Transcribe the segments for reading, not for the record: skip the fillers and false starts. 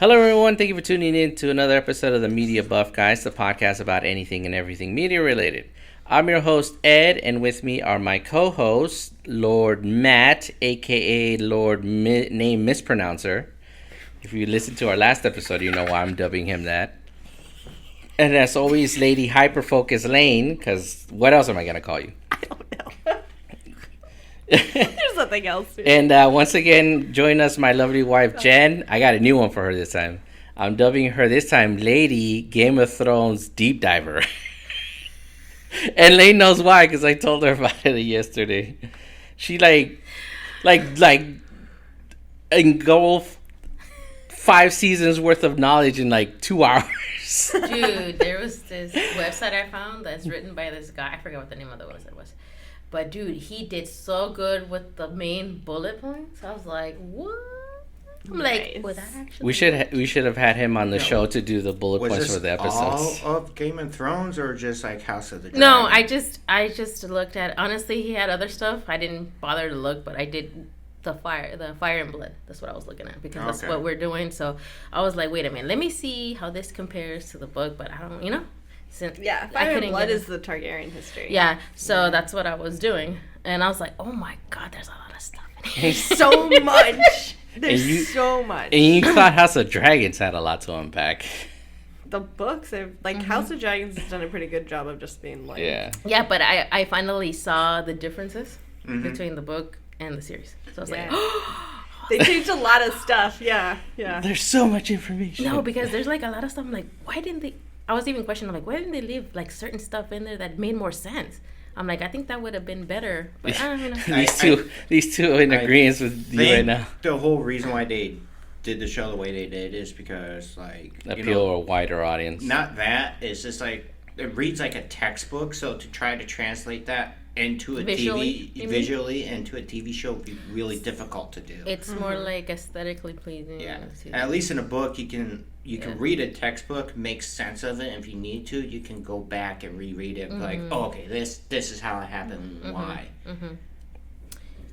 Hello, everyone. Thank you for tuning in to another episode of the Media Buff Guys, the podcast about anything and everything media related. I'm your host, Ed, and with me are my co-hosts, Lord Matt, a.k.a. Lord Name Mispronouncer. If you listened to our last episode, you know why I'm dubbing him that. And as always, Lady Hyperfocus Lane, because what else am I going to call you? I don't know. There's nothing else. And once again, join us, my lovely wife, Jen. I got a new one for her this time. I'm dubbing her this time Lady Game of Thrones Deep Diver. And Lane knows why, because I told her about it yesterday. She like engulfed 5 seasons worth of knowledge in like 2 hours. Dude, there was this website I found that's written by this guy. I forget what the name of the website was. But dude, he did so good with the main bullet points. I was like, what? I'm like, was that actually? We should have had him on the show to do the bullet points for the episodes. All of Game of Thrones or just like House of the Dragon? No, I just looked at. Honestly, he had other stuff. I didn't bother to look, but I did the fire and blood. That's what I was looking at because that's what we're doing. So I was like, wait a minute, let me see how this compares to the book. But I don't, Since Fire and Blood is the Targaryen history. Yeah, so that's what I was doing. And I was like, oh my God, there's a lot of stuff in here. There's so much. There's so much. And you thought House of Dragons had a lot to unpack. The books, House of Dragons has done a pretty good job of just being like... Yeah, but I finally saw the differences between the book and the series. So I was like, oh. They changed a lot of stuff, yeah. There's so much information. No, because there's like a lot of stuff. I'm like, why didn't they... I was even questioning, like, why didn't they leave, like, certain stuff in there that made more sense? I'm like, I think that would have been better. But I don't know. These two are in agreement with you right now. The whole reason why they did the show the way they did is because, like... Appeal to a wider audience. Not that. It's just, like, it reads like a textbook, so to try to translate that into a visually into a TV show would be really difficult to do. It's more like aesthetically pleasing. Yeah. And at least in a book, you can read a textbook, make sense of it. If you need to, you can go back and reread it. Like, oh, okay, this is how it happened. Why?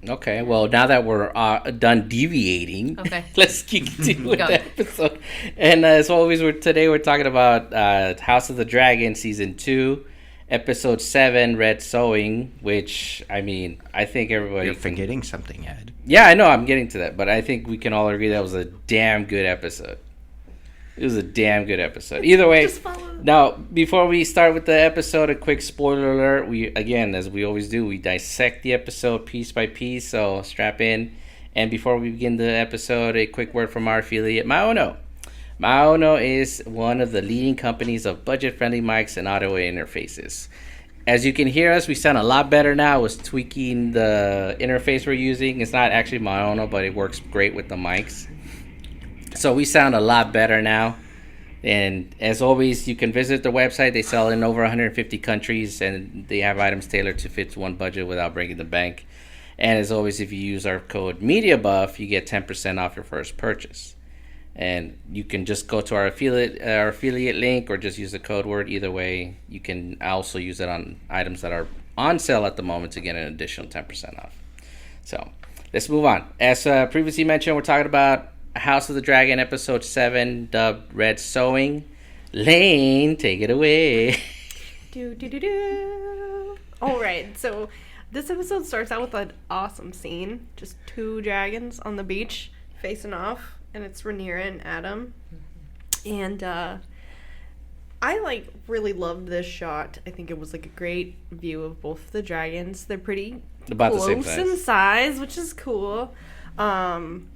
Okay, well, now that we're done deviating, let's continue with the episode. And as always, today we're talking about House of the Dragon Season 2, Episode 7, Red Sewing, which, I mean, I think everybody... You're forgetting something, Ed. Yeah, I know, I'm getting to that, but I think we can all agree that was a damn good episode. It was a damn good episode. Either way, now, before we start with the episode, a quick spoiler alert. We, again, as we always do, we dissect the episode piece by piece, so strap in. And before we begin the episode, a quick word from our affiliate, Maono. Maono is one of the leading companies of budget-friendly mics and audio interfaces. As you can hear us, we sound a lot better now. I was tweaking the interface we're using. It's not actually Maono, but it works great with the mics. So we sound a lot better now. And as always, you can visit the website. They sell in over 150 countries, and they have items tailored to fit one budget without breaking the bank. And as always, if you use our code MediaBuff, you get 10% off your first purchase. And you can just go to our affiliate link or just use the code word. Either way, you can also use it on items that are on sale at the moment to get an additional 10% off. So let's move on. As previously mentioned, we're talking about House of the Dragon Episode 7, dubbed Red Sewing. Lane, take it away. All right, so this episode starts out with an awesome scene. Just 2 dragons on the beach facing off. And it's Rhaenyra and Adam. And I really loved this shot. I think it was a great view of both the dragons. They're pretty about close the same in size, which is cool. And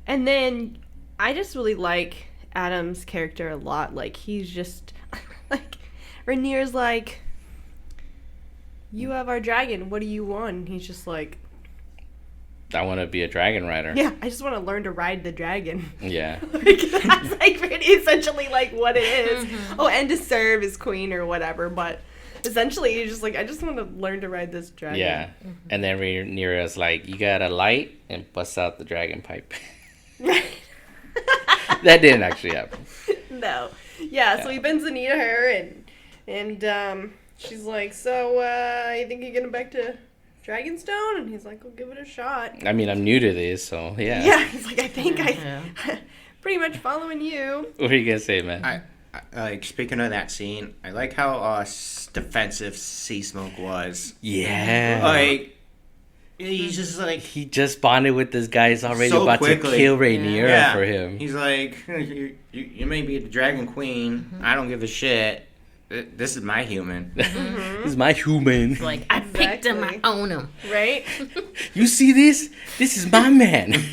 then I just really like Adam's character a lot. He's just Rhaenyra's like, you have our dragon. What do you want? And he's just like, I want to be a dragon rider. Yeah, I just want to learn to ride the dragon. Yeah. That's pretty essentially what it is. Oh, and to serve as queen or whatever, but essentially you're just like, I just want to learn to ride this dragon. Yeah. And then Rhaenyra's like, you got to light and bust out the dragon pipe. Right. That didn't actually happen. No. Yeah, so he bends the knee to her and she's like, so you think you're getting back to Dragonstone? And he's like, well, give it a shot. I mean, I'm new to this, so yeah. Yeah, he's like, I think pretty much following you. What are you gonna say, man? I like speaking of that scene. I like how defensive Sea Smoke was. Yeah. Like he's just like he just bonded with this guy. He's already so about quickly. to kill Rhaenyra for him. He's like, you may be the Dragon Queen. I don't give a shit. This is my human. This is my human. Like, I picked him, I own him. Right? You see this? This is my man.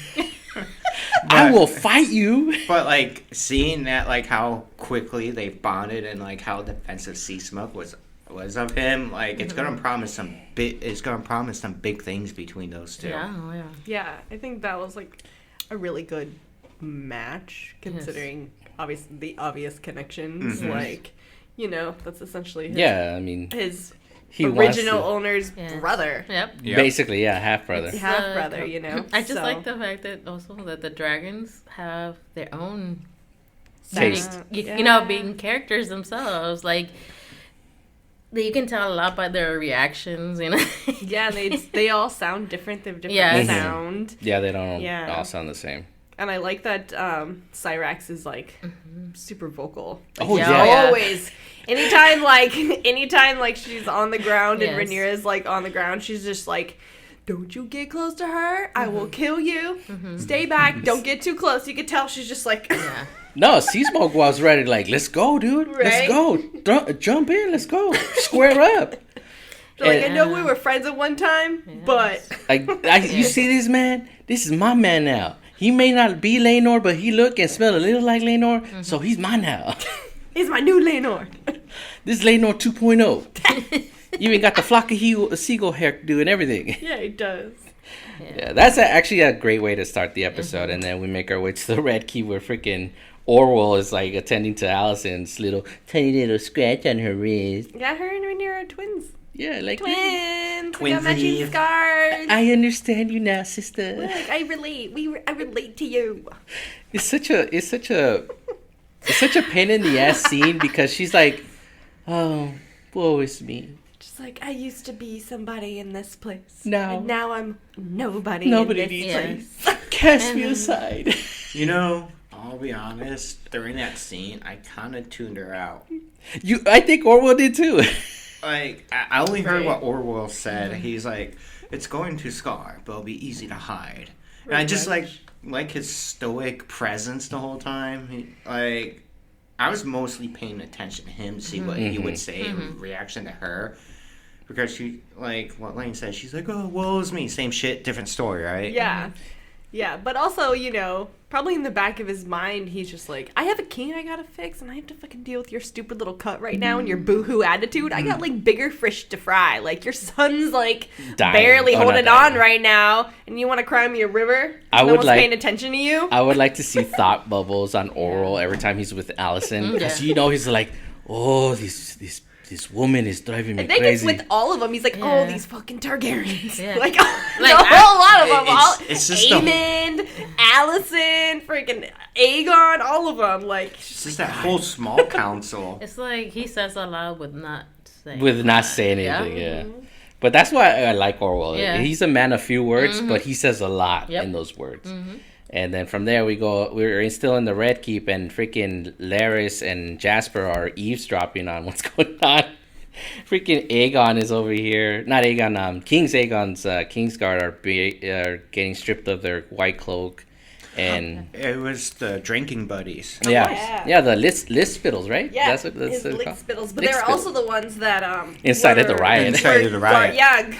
I will fight you. But like seeing that, like how quickly they've bonded and like how defensive Sea Smoke was of him, like it's gonna promise some big things between those two. Yeah. Yeah, I think that was like a really good match considering the obvious connections. Like, you know, that's essentially his original owner's brother. Yep. Basically, half brother. Half brother, you know. I just like the fact that also that the dragons have their own taste. You know, being characters themselves. Like, you can tell a lot by their reactions, you know. Yeah, they all sound different. They have different sound. Yeah, they don't all sound the same. And I like that Cyrax is like super vocal. Like, always. Anytime like she's on the ground and Rhaenyra's like on the ground, she's just like, don't you get close to her. I will kill you. Stay back. Don't get too close. You can tell she's just like... No, Sea Smoke was ready, like, let's go, dude. Right? Let's go. Jump in. Let's go. Square up. Like, I know we were friends at one time, but... You see this, man? This is my man now. He may not be Laenor, but he look and smell a little like Laenor, so he's mine now. He's my new Laenor. This is Laenor 2.0. Even got the flock of seagull hairdo and everything. Yeah, he does. Yeah, that's actually a great way to start the episode, and then we make our way to the Red Key where freaking Orwell is like attending to Alicent's tiny little scratch on her wrist. Yeah, her and Rhaenyra are twins. Yeah, like twins. We got matching scars. I understand you now, sister. Look, I relate. I relate to you. It's such a pain in the ass scene because she's like, oh, woe is me. Just like, I used to be somebody in this place. No. And now I'm nobody in this place. Cast me aside. You know, I'll be honest, during that scene, I kind of tuned her out. I think Orwell did too. Like, I only heard what Orwell said. He's like, it's going to scar, but it'll be easy to hide. And I just like his stoic presence the whole time. I was mostly paying attention to him to see what he would say in reaction to her. Because she, like what Lane says, she's like, oh, woe is me. Same shit, different story, right? Yeah. Yeah, but also, you know, probably in the back of his mind, he's just like, I have a king I gotta fix, and I have to fucking deal with your stupid little cut right now and your boo-hoo attitude. I got, like, bigger fish to fry. Like, your son's, like, barely holding on right now, and you want to cry me a river? No one's paying attention to you? I would like to see thought bubbles on Orwell every time he's with Alicent. Because, you know, he's like, oh, this woman is driving me crazy. I think it's with all of them. He's like, oh, these fucking Targaryens. Yeah. like a whole lot of them. It's just Aemond, Alicent, freaking Aegon, all of them. Like, it's just that whole small council. It's like he says a lot with not saying anything, yeah. But that's why I like Orwell. Yeah. He's a man of few words, but he says a lot in those words. And then from there we're still in the Red Keep, and freaking Larys and Jasper are eavesdropping on what's going on. Freaking Aegon is over here. Not Aegon, King's Aegon's Kingsguard are getting stripped of their white cloak. And it was the drinking buddies. Yeah, the Lispittles, right? Yeah, that's Lispittles. But they're also the ones that incited the riot. Yeah.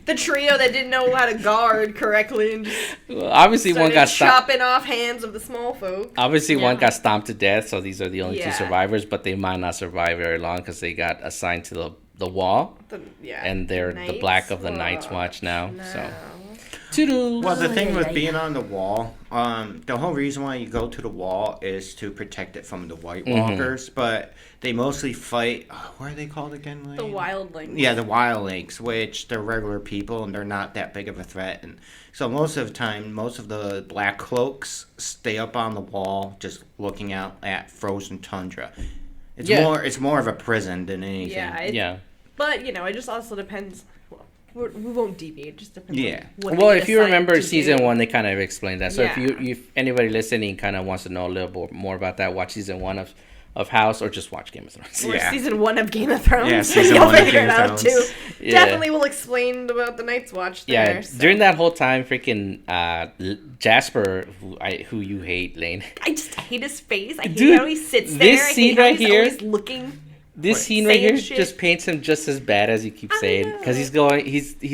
The trio that didn't know how to guard correctly and just obviously one got chopping off hands of the small folk. Obviously, one got stomped to death, so these are the only two survivors. But they might not survive very long because they got assigned to the wall, and they're the Black of the Night's Watch now. No. So, toodles. Well, the thing with being on the wall, the whole reason why you go to the wall is to protect it from the White Walkers, but they mostly fight, what are they called again? The Wildlings. Yeah, the Wildlings, which they're regular people and they're not that big of a threat. And so most of the time, most of the Black Cloaks stay up on the wall just looking out at frozen tundra. It's more of a prison than anything. Yeah. But, you know, it just also depends. Well, we won't deviate. Just depends. Yeah. Well, if you remember season 1, they kind of explained that. So if anybody listening kind of wants to know a little bit more about that, watch season 1 of House, or just watch Game of Thrones. Or season 1 of Game of Thrones. Yeah, season 1 of Game of Thrones. Too. Yeah. Definitely will explain about the Night's Watch there. Yeah, during that whole time, freaking Jasper, who you hate, Lane. I just hate his face. I hate how he sits there. This scene right here, always looking. This scene right here just paints him just as bad as you keep saying, because he's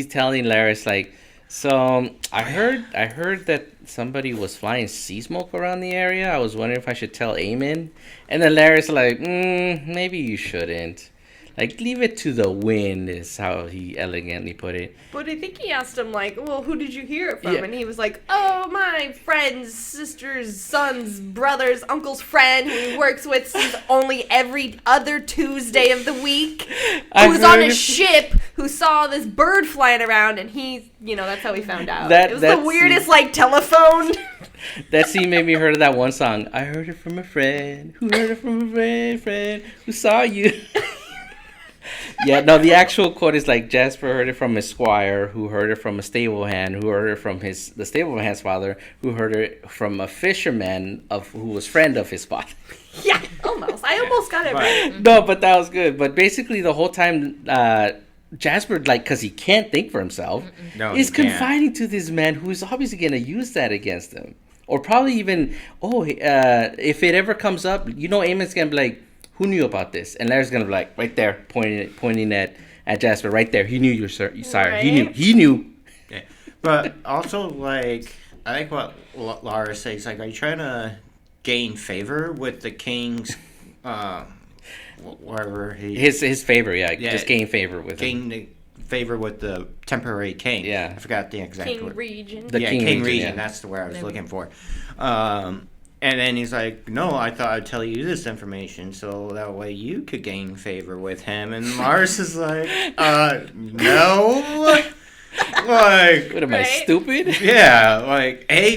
telling Laris like, so I heard that somebody was flying sea smoke around the area. I was wondering if I should tell Eamon, and then Laris like, maybe you shouldn't. Like, leave it to the wind is how he elegantly put it. But I think he asked him, like, well, who did you hear it from? Yeah. And he was like, oh, my friend's sister's son's brother's uncle's friend who he works with since only every other Tuesday of the week, who was on a ship, who saw this bird flying around, and he, that's how he found out. It was the weirdest, telephone. That scene made me heard of that one song. I heard it from a friend, who heard it from a friend, who saw you. Yeah, no, the actual quote is like, Jasper heard it from his squire, who heard it from a stable hand, who heard it from the stable hand's father, who heard it from a fisherman who was friend of his father. Yeah, almost. I almost got it right. No, but that was good. But basically the whole time, Jasper, because he can't think for himself, is confiding to this man who is obviously going to use that against him. Or probably even, if it ever comes up, Eamon's going to be like, who knew about this? And Larry's gonna be like, right there, pointing at Jasper, right there. He knew you, sir. Sorry, right? He knew. Yeah. But also, I like what Laura says. Like, are you trying to gain favor with the king's, wherever he his favor? Yeah, just gain favor with him. Gain favor with the temporary king. Yeah, I forgot the exact king word. Region. King region. Yeah. That's the word I was looking for. And then he's like, no, I thought I'd tell you this information so that way you could gain favor with him. And Lars is like, no. What am I, stupid? Yeah,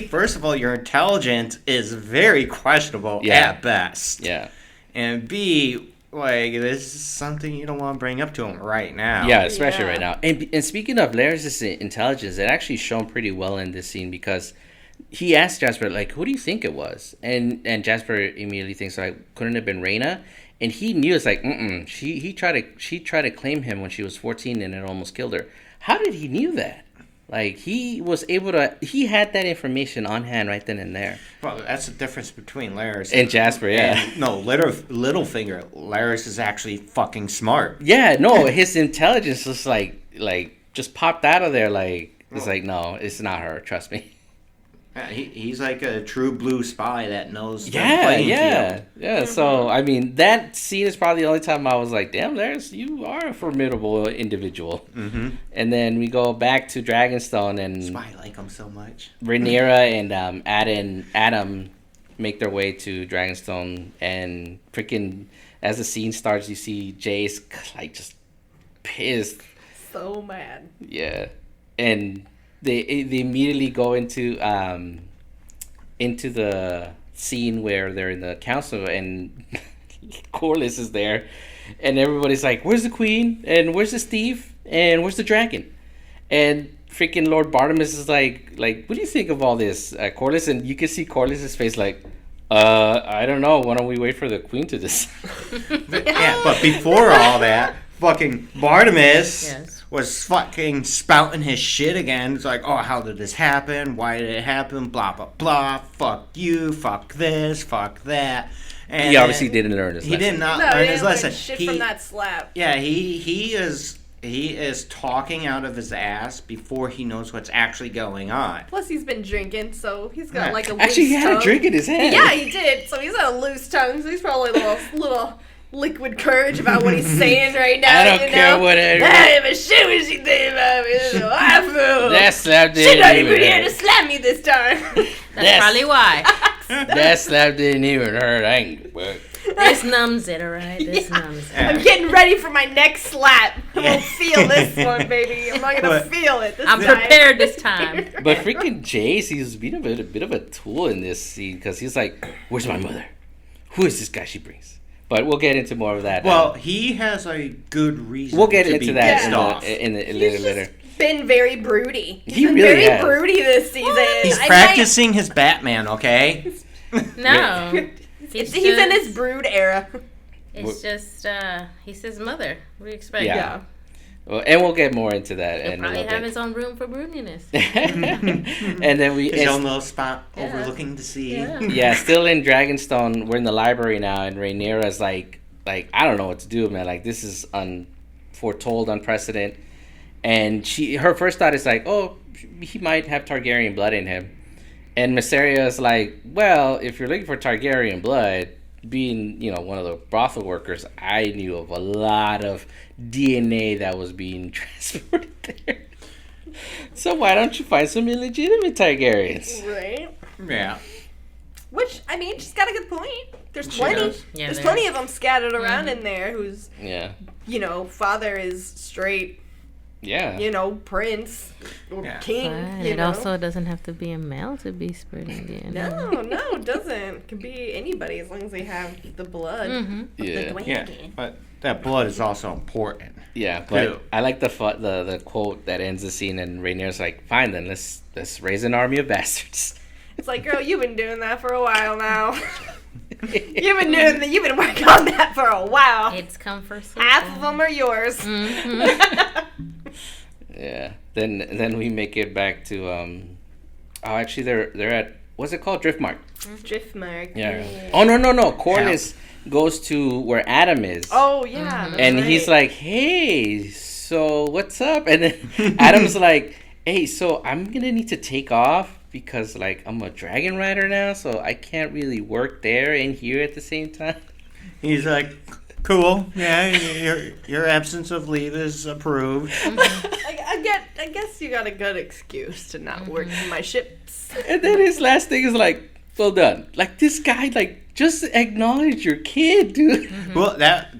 first of all, your intelligence is very questionable at best. Yeah. And B, this is something you don't want to bring up to him right now. Yeah, especially right now. And speaking of Laris' intelligence, it actually shown pretty well in this scene because he asked Jasper, who do you think it was? And Jasper immediately thinks, couldn't it have been Rhaena? And he knew, it's she tried to claim him when she was 14 and it almost killed her. How did he knew that? He was able to, he had that information on hand right then and there. Well, that's the difference between Laris and Jasper, yeah. And, no, Littlefinger. Laris is actually fucking smart. Yeah, no, his intelligence was just popped out of there. It's no, it's not her, trust me. He's like a true blue spy that knows the playing field. Yeah. So, that scene is probably the only time I was like, damn, Laris, you are a formidable individual. Mm-hmm. And then we go back to Dragonstone and... That's why I like him so much. Rhaenyra and Adam make their way to Dragonstone, and freaking, as the scene starts, you see Jace, just pissed. So mad. Yeah. And... They immediately go into the scene where they're in the council and Corlys is there, and everybody's like, "Where's the queen? And where's the Steve? And where's the dragon?" And freaking Lord Bartimaeus is like, "What do you think of all this, Corlys?" And you can see Corlys' face I don't know. Why don't we wait for the queen to decide? Yeah, but before all that, fucking Bartimaeus was fucking spouting his shit again. It's like, how did this happen? Why did it happen? Blah, blah, blah. Fuck you. Fuck this. Fuck that. And he obviously didn't learn his lesson. He did not learn his lesson. Shit from that slap. Yeah, he is talking out of his ass before he knows what's actually going on. Plus, he's been drinking, so he's got a loose tongue. Actually, he had a drink in his hand. Yeah, he did. So he's got a loose tongue, so he's probably a little liquid courage about what he's saying right now. I don't care whatever. I don't give a shit what she thinks about me. This is how I feel. That slap didn't She's not even here to slap me this time. That's probably why. That slap didn't even hurt. I ain't... This numbs it, alright? This numbs it. I'm getting ready for my next slap. I won't feel this one, baby. I'm not going to feel it this time. I'm prepared this time. But freaking Jace, he's been a bit of a tool in this scene because he's like, where's my mother? Who is this guy she brings? But we'll get into more of that. Well, he has a good reason. We'll get into that later. been very broody. He been really very has. broody this season. He's practicing his Batman, okay? No. He's in his brood era. It's just, he's his mother. What do you expect? Yeah. Well, and we'll get more into that. He'll in a probably little have bit. his own room for broodiness. And then we... His own little spot overlooking the sea. Yeah. Still in Dragonstone. We're in the library now, and Rhaenyra's like, I don't know what to do, man. Like, this is unforetold, unprecedented. And her first thought is like, oh, he might have Targaryen blood in him. And Mysaria is like, well, if you're looking for Targaryen blood, being, one of the brothel workers, I knew of a lot of DNA that was being transported there. So why don't you find some illegitimate Targaryens? Right? Yeah. Which, I mean, she's got a good point. There's She plenty. does. Yeah, There's there plenty is. of them scattered around in there whose, Yeah. father is straight, Yeah. prince or Yeah. king. But it also doesn't have to be a male to be spreading DNA. No, it doesn't. It can be anybody as long as they have the blood. Mm-hmm. Yeah. Yeah, but that blood is also important. Yeah, but Ew. I like the quote that ends the scene, and Rhaenyra's like, "Fine, then let's raise an army of bastards." It's like, girl, you've been doing that for a while now. You've been working on that for a while. It's come for so Half of them are yours. Mm-hmm. Yeah. Then we make it back to Oh, actually, they're at, what's it called? Driftmark. Driftmark. Yeah. Oh no. Corlys goes to where Adam is. Oh yeah. That's And right. he's like, "Hey, so what's up?" And then Adam's like, "Hey, so I'm gonna need to take off because like I'm a dragon rider now, so I can't really work there and here at the same time." He's like, cool. Yeah, your absence of leave is approved. I guess you got a good excuse to not work my ships. And then his last thing is like, "Well done." Like, this guy, like, just acknowledge your kid, dude. Well, that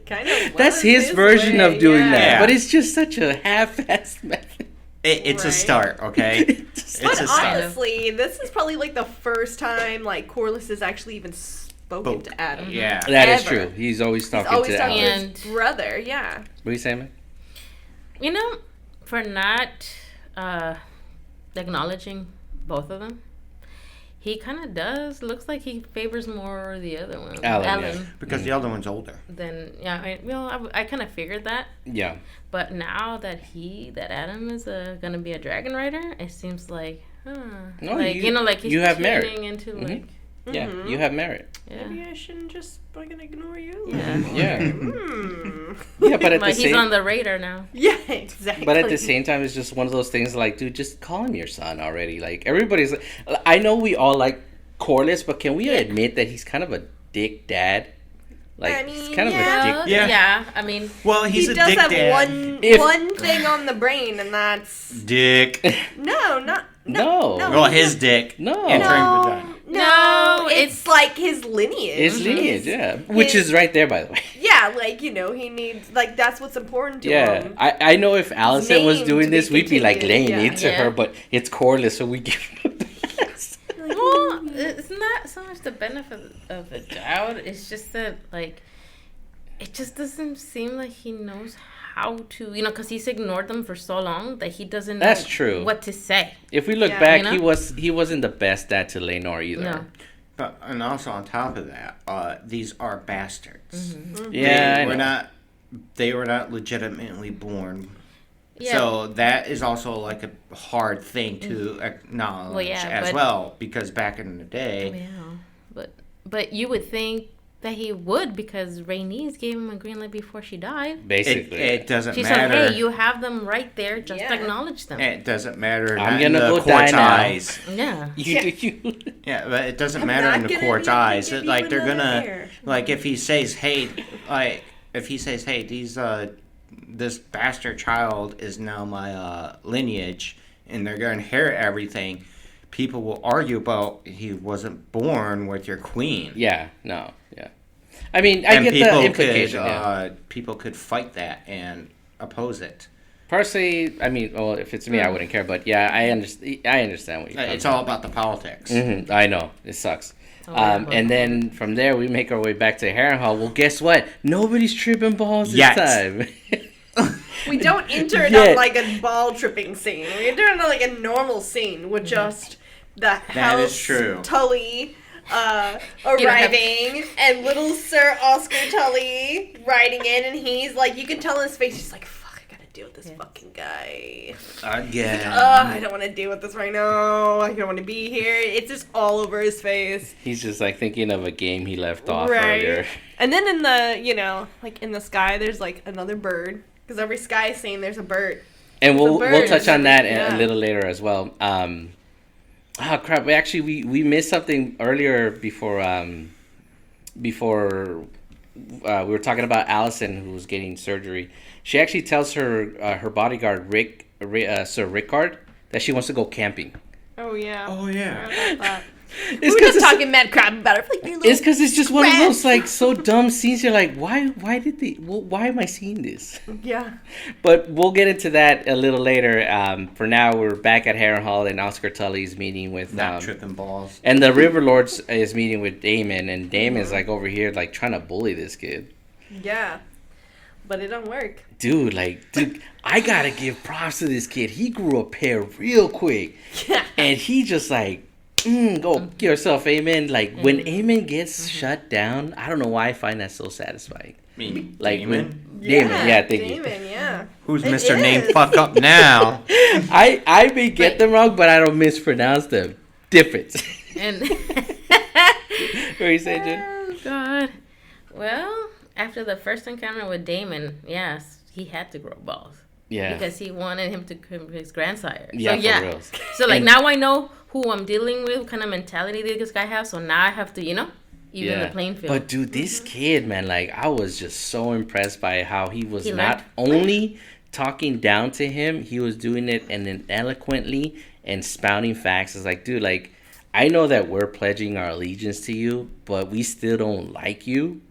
Kind of. That's his version of doing that, Yeah. but it's just such a half-assed method. it's a Right. start, okay? It's But It's a start. honestly, this is probably like the first time like Corlys has actually even spoken to Adam. Yeah. That is Ever. true. He's always talking Always to talking Adam. to his brother. Yeah. What are you saying, man? You know, for not acknowledging both of them, he kind of does. Looks like he favors more the other one, Alan, yeah. Because the other one's older. Than I kind of figured that. Yeah. But now that Adam is gonna be a dragon rider, it seems like, No, like like he's you have merit. tuning into like, Yeah, you have merit. yeah, Maybe I shouldn't just fucking ignore you. yeah. Yeah. Hmm. Yeah, but at Like the he's same on the radar now. Yeah, exactly. but at the same time, it's just one of those things like, dude, just call him your son already. Like, everybody's, I know we all like Corlys, but can we admit that he's kind of a dick dad? Like, I he's mean, kind of yeah. a dick. Yeah. Yeah. I mean, Well, he he's a does dick have dad. one thing on the brain, and that's Dick. No. Well, his dick. No. Entering no, vagina. no, it's like his lineage. His lineage, yeah. Which is right there, by the way. Yeah, like, he needs, like, that's what's important to Yeah, him. I know if Allison was name doing to be this, we'd be like laying continued, into yeah. her, but it's Corlys, so we give him the best. well, it's not so much the benefit of the doubt. It's just that, like, it just doesn't seem like he knows how to, because he's ignored them for so long that he doesn't know That's true. what to say. If we look Yeah. back, You know? he wasn't the best dad to Laenor either. No. But, and also on top of that, these are bastards. Yeah, I They were know. they were not legitimately born. Yeah. So that is also like a hard thing to acknowledge Well, yeah, as but- well, because back in the day, Yeah, but you would think that he would, because Rhaenys gave him a green light before she died. Basically. it doesn't She said, matter. "Hey, you have them right there. Just Yeah. acknowledge them." It doesn't matter. I'm not in gonna the go die court's now. eyes. Yeah. You. Yeah, but it doesn't I'm matter not in the gonna court's need to eyes. give Like you they're another gonna, hair. like if he says, hey, these this bastard child is now my lineage, and they're gonna inherit everything. People will argue about he wasn't born with your queen. Yeah, no, yeah. I mean, I get the implication. Yeah. People could fight that and oppose it. Personally, I mean, well, if it's me, I wouldn't care. But yeah, I understand what you're. It's all about the politics. Mm-hmm. I know it sucks. yeah, And then from there, we make our way back to Harrenhal. Well, guess what? Nobody's tripping balls this Yet. time. We don't enter it on like a ball tripping scene. We enter it on like a normal scene with just the house Tully arriving and little Sir Oscar Tully riding in, and he's like, you can tell in his face, he's like, fuck, I gotta deal with this fucking guy. Again. I don't want to deal with this right now. I don't want to be here. It's just all over his face. He's just like thinking of a game he left off earlier. And then in the, like in the sky, there's like another bird. Because every sky scene, there's a bird. And we'll touch on that a little later as well. Oh crap! We missed something earlier before we were talking about Allison, who was getting surgery. She actually tells her bodyguard Sir Rickard, that she wants to go camping. Oh yeah. Oh yeah. We were just talking mad crap about it. Like, it's because it's just one of those like so dumb scenes. You're like, why am I seeing this? Yeah. But we'll get into that a little later. For now, we're back at Harrenhal, and Oscar Tully's meeting with not tripping balls. And the River Lords is meeting with Damon, and Damon's like over here like trying to bully this kid. Yeah. But it don't work. Dude, I gotta give props to this kid. He grew a pair real quick. Yeah. And he just like, go give yourself Amen. Like, when Amen gets shut down, I don't know why I find that so satisfying. Like, Damon? Thank you. Damon, yeah. Who's Mr. Name Fuck Up now? I may get them wrong, but I don't mispronounce them. Difference. And what are you saying, Jen? Oh, God. Well, after the first encounter with Damon, yes, he had to grow balls. Yeah. Because he wanted him to become his grandsire. Yeah, so, yeah. For real. So, like, now I know who I'm dealing with, what kind of mentality this guy has. So now I have to, even the playing field. But, dude, this kid, man, like, I was just so impressed by how he was not only talking down to him, he was doing it and then eloquently and spouting facts. It's like, dude, like, I know that we're pledging our allegiance to you, but we still don't like you.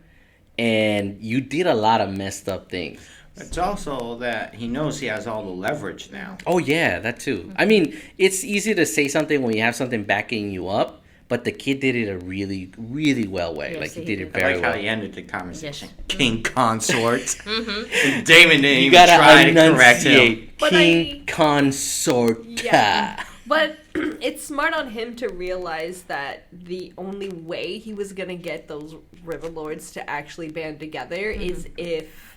And you did a lot of messed up things. It's also that he knows he has all the leverage now. Oh, yeah, that too. I mean, it's easy to say something when you have something backing you up, but the kid did it a really, really well way. Yes, like, he he did did. it very well. I like how he ended the conversation. Yes. King consort. And Damon didn't even gotta try to correct him. King consort. Yeah. But it's smart on him to realize that the only way he was going to get those River Lords to actually band together is if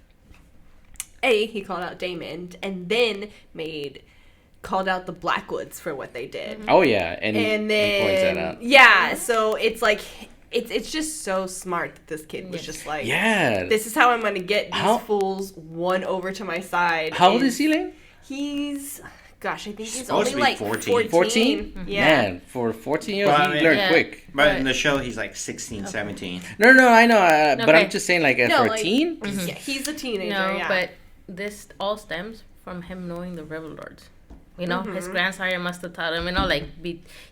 he called out Damon, and then called out the Blackwoods for what they did. Oh yeah, and then he points that out. Yeah, so it's like it's just so smart that this kid was just like, this is how I'm gonna get these fools won over to my side. How old is he, Lane? He's I think he's supposed only to be like 14. 14? Yeah. Man, for 14 years old, he learned quick. But in the show, he's like 16, 17. No, I know, but I'm just saying, like, for a teen? Yeah, he's a teenager, No, but this all stems from him knowing the River Lords. His grandsire must have taught him,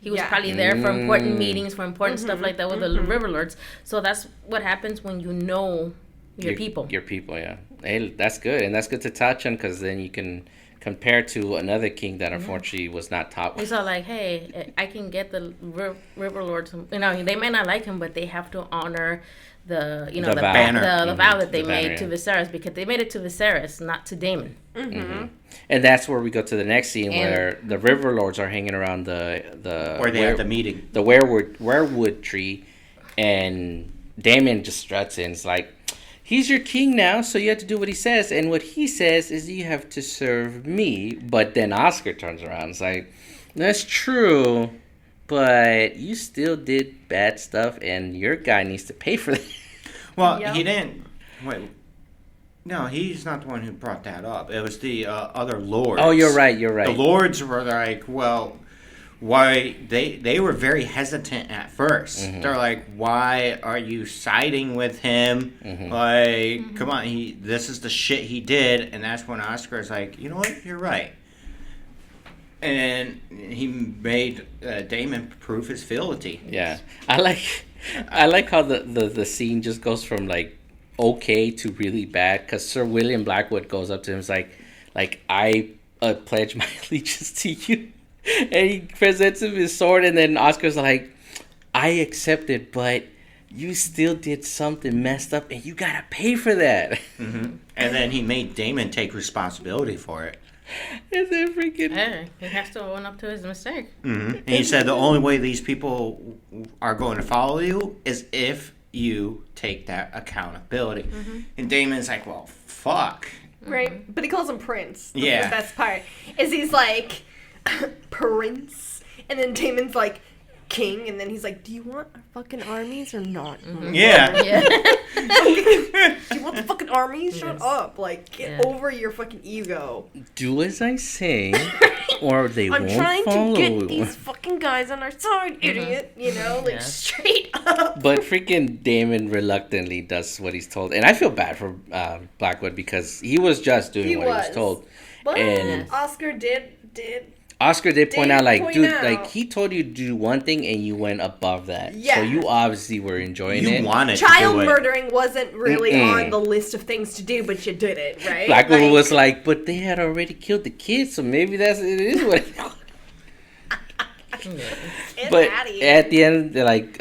he was probably there for important meetings, for important stuff like that with the River Lords. So that's what happens when you know your people. Your people, yeah. Hey, that's good. And that's good to touch on, because then you can compare to another king that unfortunately was not taught with. It's all like, hey, I can get the River Lords. They may not like him, but they have to honor the vow that they made to Viserys, because they made it to Viserys, not to Damon. And that's where we go to the next scene, where the River Lords are hanging around where they have the meeting, the werewood tree, and Damon just struts in. It's like, he's your king now, so you have to do what he says, and what he says is you have to serve me. But then Oscar turns around. It's like, that's true, but you still did bad stuff, and your guy needs to pay for that. Well, he didn't. Wait. No, he's not the one who brought that up. It was the other lords. Oh, you're right. The lords were like, well, why they were very hesitant at first. They're like, why are you siding with him? Like, come on, this is the shit he did. And that's when Oscar's like, you know what, you're right. And he made Damon prove his fealty. Yeah, I like how the scene just goes from like okay to really bad, because Sir William Blackwood goes up to him and is like I pledge my allegiance to you. And he presents him his sword, and then Oscar's like, I accept it, but you still did something messed up, and you gotta pay for that. Mm-hmm. And then he made Damon take responsibility for it. And then freaking... Hey, he has to own up to his mistake. Mm-hmm. And he said the only way these people are going to follow you is if you take that accountability. Mm-hmm. And Damon's like, well, fuck. Right? But he calls him Prince. That's Yeah. the best part. Is he's like, Prince. And then Damon's like, King. And then he's like, do you want our fucking armies or not? Mm-hmm. Yeah. Do you want the fucking armies? Shut up. Like, get over your fucking ego. Do as I say, or they I'm won't trying follow. to get these fucking guys on our side, idiot. You know, like, straight up. But freaking Damon reluctantly does what he's told. And I feel bad for Blackwood because he was just doing what he was told. But And Oscar did Oscar did point out, like, dude, out. like, he told you to do one thing and you went above that. Yeah. So you obviously were enjoying it. You wanted child to do it. murdering wasn't really on the list of things to do, but you did it, right? Blackwood was like, but they had already killed the kids, so maybe it is what it It's But Hattie. at the end, like,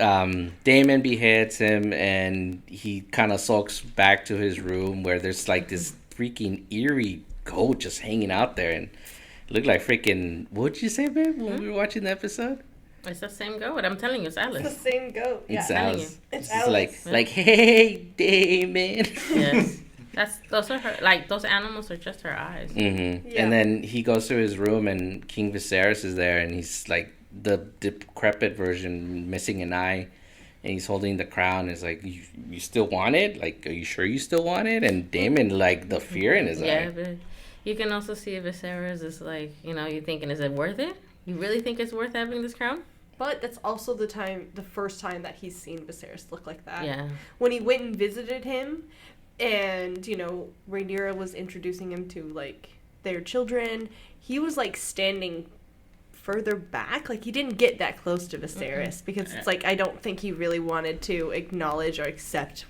Damon beheads him, and he kind of sulks back to his room where there's like this freaking eerie goat just hanging out there, and it looked like freaking. What'd you say, babe, when we were watching the episode? It's the same goat. I'm telling you, it's Alice. It's the same goat. Yeah. It's Alice. It's It's Alice. like, hey, Damon. Yes. Those are her. Like those animals are just her eyes. Mm-hmm. Yeah. And then he goes to his room, and King Viserys is there, and he's like the decrepit version, missing an eye, and he's holding the crown. It's like, you still want it? Like, are you sure you still want it? And Damon, like, the fear in his Yeah, eye. but you can also see Viserys is like, you're thinking, is it worth it? You really think it's worth having this crown? But that's also the first time that he's seen Viserys look like that. Yeah. When he went and visited him, and, Rhaenyra was introducing him to, like, their children, he was, like, standing further back. Like, he didn't get that close to Viserys because it's like, I don't think he really wanted to acknowledge or accept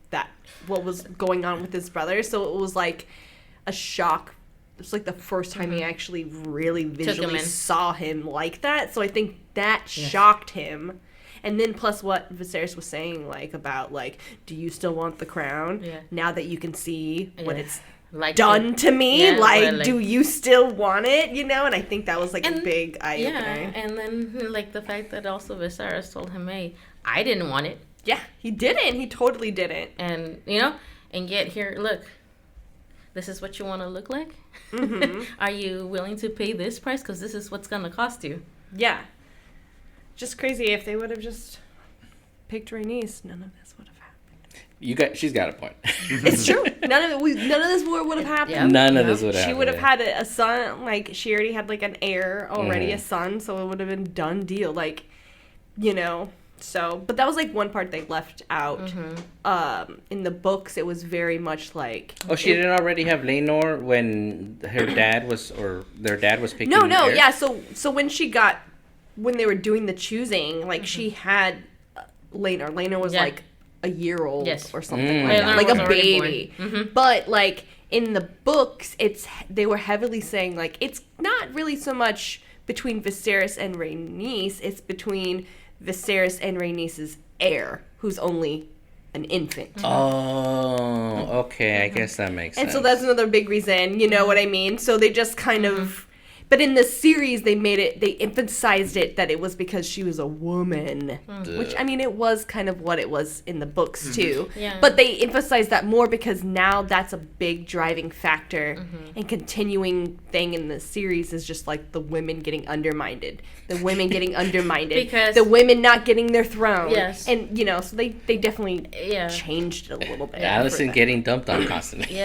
that what was going on with his brother. So it was like a shock. It was like the first time he actually really visually saw him like that. So I think that shocked him. And then plus what Viserys was saying, like, about, like, do you still want the crown? Yeah. Now that you can see what it's like done to me, like, do you still want it? And I think that was, like, a big eye-opener. Yeah, and then, like, the fact that also Viserys told him, hey, I didn't want it. Yeah, he didn't. He totally didn't. And, and yet here, look, this is what you want to look like? Mm-hmm. Are you willing to pay this price? Because this is what's going to cost you. Yeah. Just crazy. If they would have just picked Rhaenys, none of this would have happened. She's got a point. It's true. None of this war would have happened. Yeah. None of this would have happened. She would have had a son. Like, she already had, like, an heir already, a son, so it would have been done deal. Like, So, but that was, like, one part they left out. Mm-hmm. In the books, it was very much like... Oh, she didn't already have Laenor when their dad was picking No, heir? yeah. So when they were doing the choosing, like, she had Laenor. Laenor was, like, a year old or something like that. Like a baby. Mm-hmm. But, like, in the books, they were heavily saying, like, it's not really so much between Viserys and Rhaenys. It's between Viserys and Rhaenys' heir, who's only an infant. Oh, okay. I guess that makes sense. And so that's another big reason, you know what I mean? So they just kind of... But in the series, they emphasized it that it was because she was a woman. Which, I mean, it was kind of what it was in the books, too. Yeah. But they emphasized that more because now that's a big driving factor. And continuing thing in the series is just, like, the women getting undermined. The women getting undermined. Because the women not getting their throne. Yes. And, so they definitely changed it a little bit. Allison getting dumped on constantly.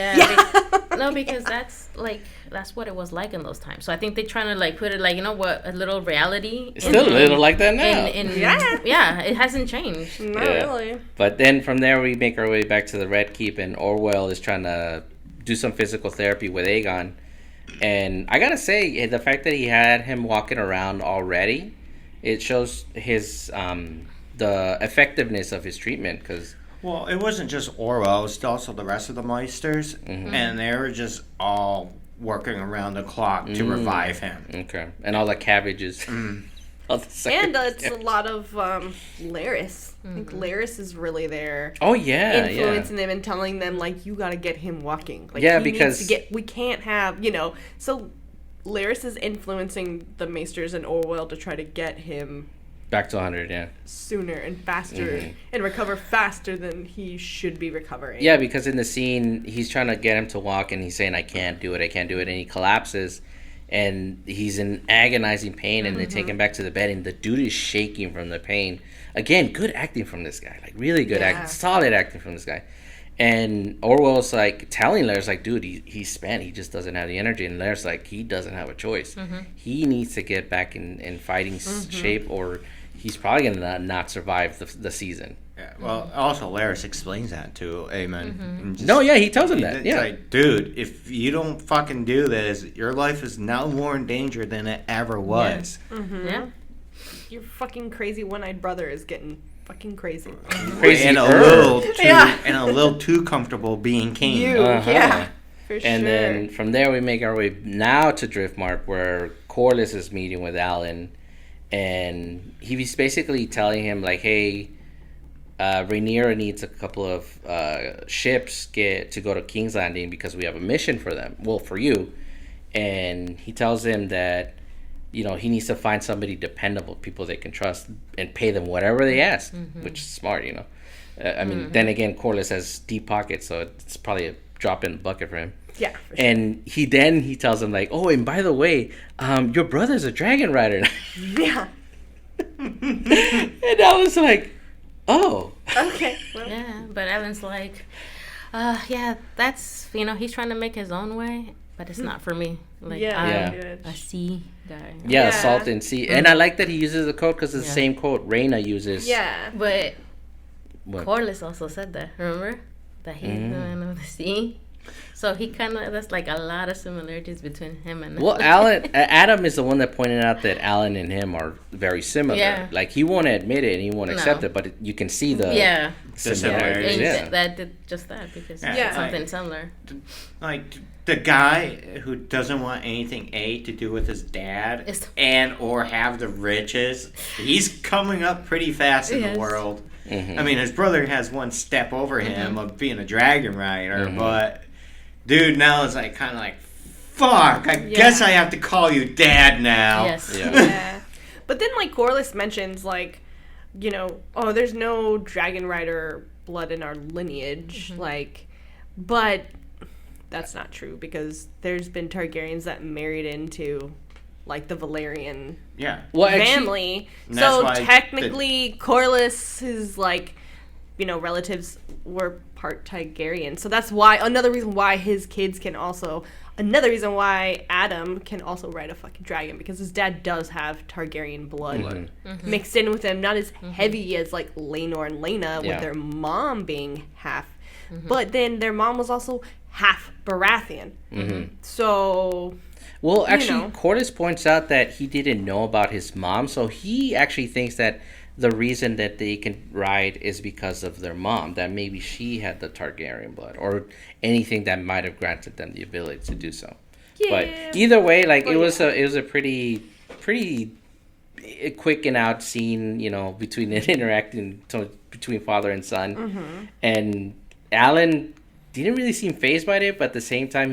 No, because that's what it was like in those times. So I think they're trying to, like, put it, like, a little reality. It's still a little like that now. Yeah, it hasn't changed. Not really. But then from there we make our way back to the Red Keep, and Orwell is trying to do some physical therapy with Aegon. And I gotta say, the fact that he had him walking around already, it shows his the effectiveness of his treatment. Because well, it wasn't just Orwell; it was also the rest of the Meisters, and they were just all working around the clock to revive him. Okay, and all the cabbages. And it's a lot of Laris. I think Laris is really there. Oh yeah, influencing them and telling them like you got to get him walking. Like, because we can't have So Laris is influencing the Maesters and Orwell to try to get him back to 100, yeah, sooner and faster and recover faster than he should be recovering. Yeah, because in the scene he's trying to get him to walk and he's saying I can't do it, and he collapses. And he's in agonizing pain, and they take him back to the bed, and the dude is shaking from the pain. Again, good acting from this guy. Like, really good acting. Solid acting from this guy. And Orwell's, like, telling Lair's, like, dude, he's spent. He just doesn't have the energy. And Lair's like, he doesn't have a choice. He needs to get back in fighting shape, or he's probably going to not survive the season. Yeah, well, also Laris explains that to Aemon. He tells him that. Yeah, like, dude, if you don't fucking do this, your life is now more in danger than it ever was. Yeah. Your fucking crazy one-eyed brother is getting fucking crazy. Crazy and a little too comfortable being king. Yeah, for sure. And then from there we make our way now to Driftmark, where Corlys is meeting with Alan, and he's basically telling him like, hey, Rhaenyra needs a couple of ships to go to King's Landing because we have a mission for them. Well, for you. And he tells him that, he needs to find somebody dependable, people they can trust, and pay them whatever they ask, which is smart, I mean, then again, Corlys has deep pockets, so it's probably a drop in the bucket for him. Yeah, for sure. And he tells him like, oh, and by the way, your brother's a dragon rider. Yeah. And I was like, oh. Okay. Well. Yeah, but Evan's like, that's, he's trying to make his own way, but it's not for me. Like, a sea guy. Yeah, salt and sea. And I like that he uses the quote because it's the same quote Rhaena uses. Yeah. But Corlys also said that, remember? That he's the man of the sea. So he that's like a lot of similarities between him and... Well, Adam is the one that pointed out that Alan and him are very similar. Yeah. Like, he won't admit it and he won't accept it, but you can see the similarities. That did just that because it's something similar. Like, the guy who doesn't want anything to do with his dad and or have the riches, he's coming up pretty fast in the world. I mean, his brother has one step over him of being a dragon rider, but... Dude, now it's like kind of like, fuck, I guess I have to call you dad now. Yes. Yeah. But then, like, Corlys mentions, like, there's no dragon rider blood in our lineage. Like, but that's not true because there's been Targaryens that married into, like, the Valyrian family. So technically, Corlys is, like, relatives were part Targaryen. So that's why, another reason why Adam can also ride a fucking dragon, because his dad does have Targaryen blood mixed in with him. Not as heavy as, like, Laenor and Laena with their mom being half. But then their mom was also half Baratheon. So... Well, actually, Corlys points out that he didn't know about his mom, so he actually thinks that the reason that they can ride is because of their mom, that maybe she had the Targaryen blood or anything that might have granted them the ability to do so. Yeah. But either way, like, it was a pretty quick and out scene, between it interacting between father and son. And Alan didn't really seem fazed by it, but at the same time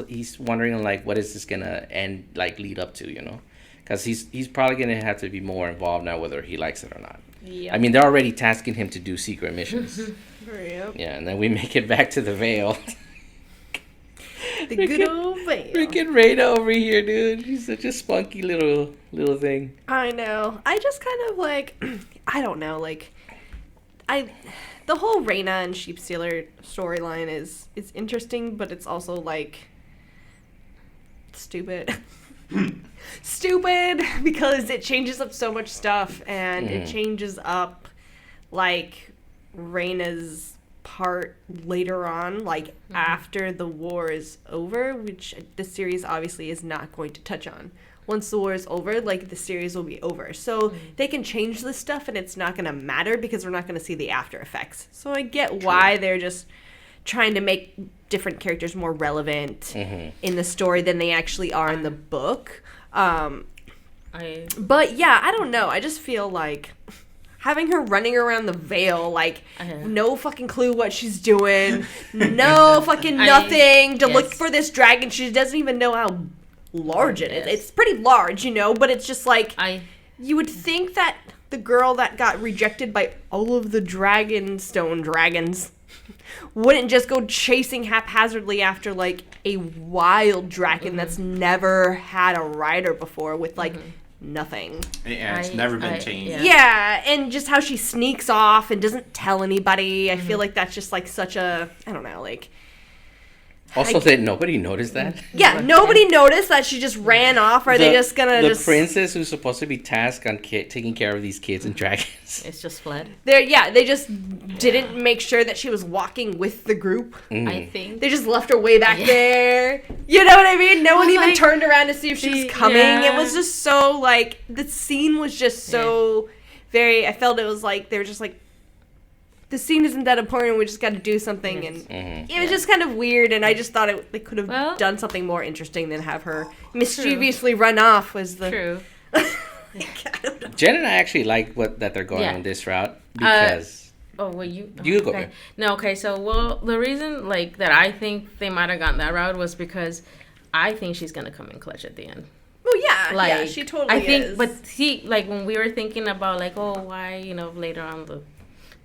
he's wondering, like, what is this gonna lead up to, because he's probably going to have to be more involved now, whether he likes it or not. Yep. I mean, they're already tasking him to do secret missions. Yep. Yeah, and then we make it back to the Vale. The good old Vale. Freaking Rhaena over here, dude. She's such a spunky little thing. I know. I just kind of, like, I don't know, like, the whole Rhaena and Sheepstealer storyline is interesting, but it's also, like, stupid. Stupid, because it changes up so much stuff, and it changes up, like, Rhaena's part later on, like, after the war is over, which the series obviously is not going to touch on. Once the war is over, like, the series will be over. So they can change this stuff, and it's not going to matter because we're not going to see the after effects. So I get why they're just trying to make different characters more relevant in the story than they actually are in the book. But yeah, I don't know. I just feel like having her running around the Vale, like, no fucking clue what she's doing, no fucking nothing to look for this dragon. She doesn't even know how large it is. It's pretty large, but it's just like, you would think that the girl that got rejected by all of the Dragonstone dragons wouldn't just go chasing haphazardly after, like, a wild dragon that's never had a rider before with, like, nothing. Yeah, it's never been changed. Yeah, and just how she sneaks off and doesn't tell anybody. I feel like that's just, like, such a, I don't know, like... Also, that nobody noticed that? Yeah, nobody noticed that she just ran off. Are they just gonna The princess who's supposed to be tasked on taking care of these kids and dragons. It's just fled. They just didn't make sure that she was walking with the group. I think. They just left her way back there. You know what I mean? No one even turned around to see if she was coming. It was just so, like, the scene was just so very, I felt it was like, they were just like, the scene isn't that important, we just got to do something, and it was just kind of weird, and I just thought they could have done something more interesting than have her mischievously run off. Was the true. Jen and I actually like that they're going on this route because. You go. Okay. No, okay. So, the reason like that I think they might have gone that route was because I think she's gonna come in clutch at the end. Well, yeah, she totally is. But see, like when we were thinking about like, why later on the